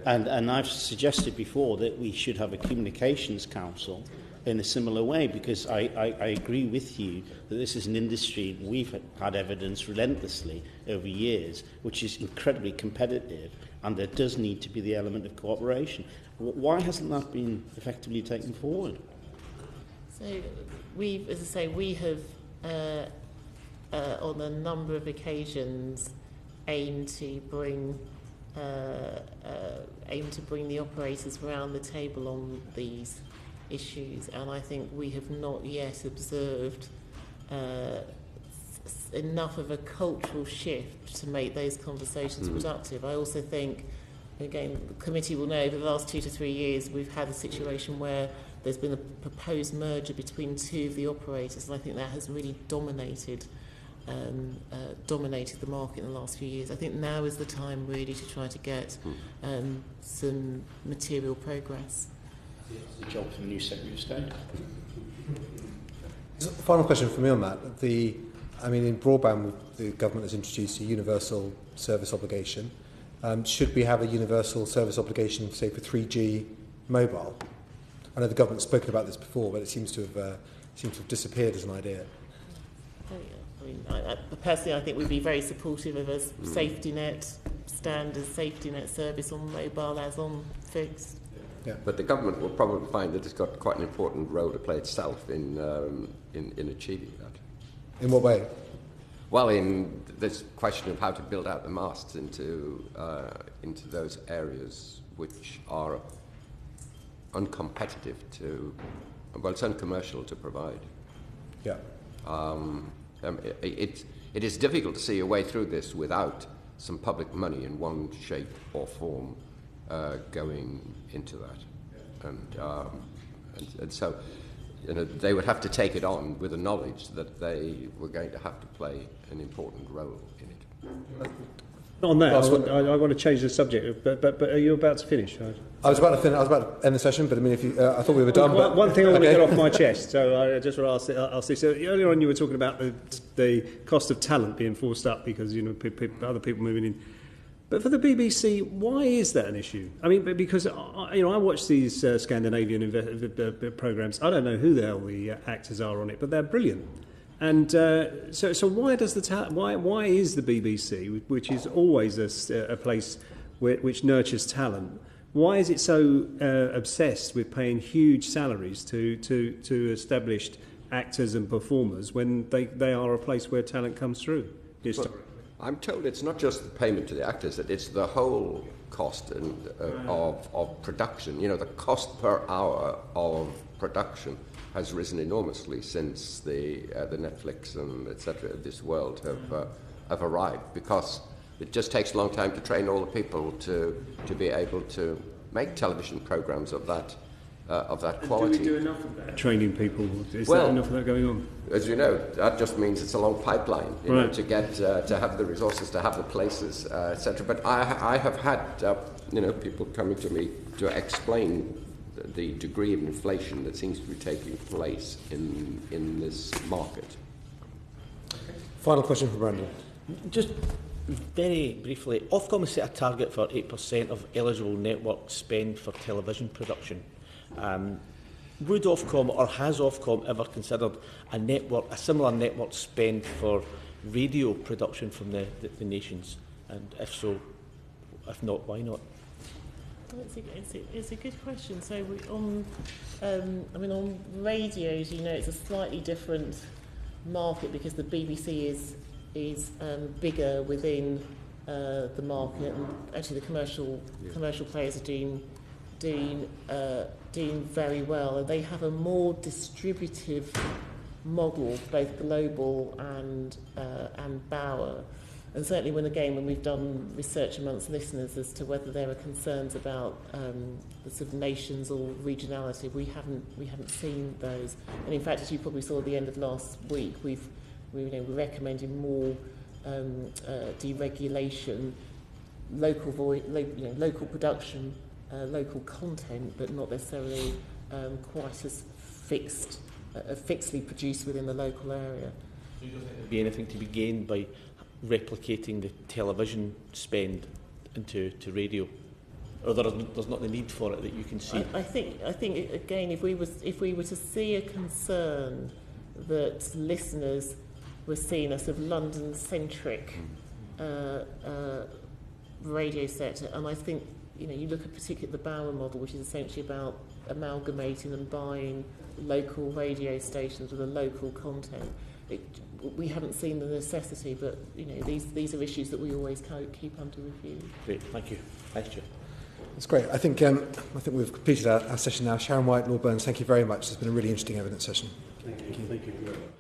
And I've suggested before that we should have a communications council in a similar way, because I agree with you that this is an industry we've had evidence relentlessly over years, which is incredibly competitive, and there does need to be the element of cooperation. Why hasn't that been effectively taken forward? So as I say, we have on a number of occasions aimed to bring the operators around the table on these issues, and I think we have not yet observed enough of a cultural shift to make those conversations productive. I also think, again, the committee will know, over the last 2 to 3 years we've had a situation where there's been a proposed merger between two of the operators, and I think that has really dominated the market in the last few years. I think now is the time really to try to get some material progress. It's the job for the new Secretary of State. Final question for me on that. In broadband, the government has introduced a universal service obligation. Should we have a universal service obligation, say, for 3G mobile? I know the government's spoken about this before, but it seems to have disappeared as an idea. Personally, I think we'd be very supportive of a safety net, standard safety net service on mobile as on fixed. Yeah. But the government will probably find that it's got quite an important role to play itself in achieving that. In what way? Well, in this question of how to build out the masts into those areas which are uncompetitive it's uncommercial to provide. Yeah. It is difficult to see a way through this without some public money in one shape or form going into that, and so they would have to take it on with the knowledge that they were going to have to play an important role in it. On that, I want to change the subject, but are you about to finish? I was about to end the session, but if you, I thought we were done. One thing I want to get off my chest, so I just want to ask this. So earlier on, you were talking about the cost of talent being forced up because other people moving in. But for the BBC, why is that an issue? I mean, because I watch these Scandinavian programmes. I don't know who the hell the actors are on it, but they're brilliant. And so why does why is the BBC, which is always a place which nurtures talent, why is it so obsessed with paying huge salaries to established actors and performers when they are a place where talent comes through historically? I'm told it's not just the payment to the actors, that it's the whole cost of production. The cost per hour of production has risen enormously since the Netflix and etc. of this world have arrived, because it just takes a long time to train all the people to be able to make television programs of that quality. Do we do enough of that? Training people? Is there enough of that going on? As you know, that just means it's a long pipeline to get to have the resources, to have the places, etc. But I have had people coming to me to explain the degree of inflation that seems to be taking place in this market. Final question from Brendan. Just very briefly, Ofcom has set a target for 8% of eligible network spend for television production. Would Ofcom, or has Ofcom ever considered a similar network spend for radio production from the nations? And if so, if not, why not? It's a good question. So on radios, it's a slightly different market because the BBC is bigger within the market, and actually the commercial players are doing very well, and they have a more distributive model, both global and Bauer. And certainly when we've done research amongst listeners as to whether there are concerns about the sort of nations or regionality, we haven't seen those. And in fact, as you probably saw at the end of last week, we're recommending more deregulation, local production, local content, but not necessarily quite as fixedly produced within the local area. So you don't think there'd be anything to be gained by replicating the television spend into radio? Or there's not the need for it that you can see? I think again, if we were to see a concern that listeners were seen as sort of London-centric radio sector, and I think you look at particularly the Bauer model, which is essentially about amalgamating and buying local radio stations with a local content. We haven't seen the necessity, but these are issues that we always keep under review. Great, thank you. Thanks, Chair. That's great. I think we've completed our session now. Sharon White, Lord Burns, thank you very much. It's been a really interesting evidence session. Thank you. Thank you very much.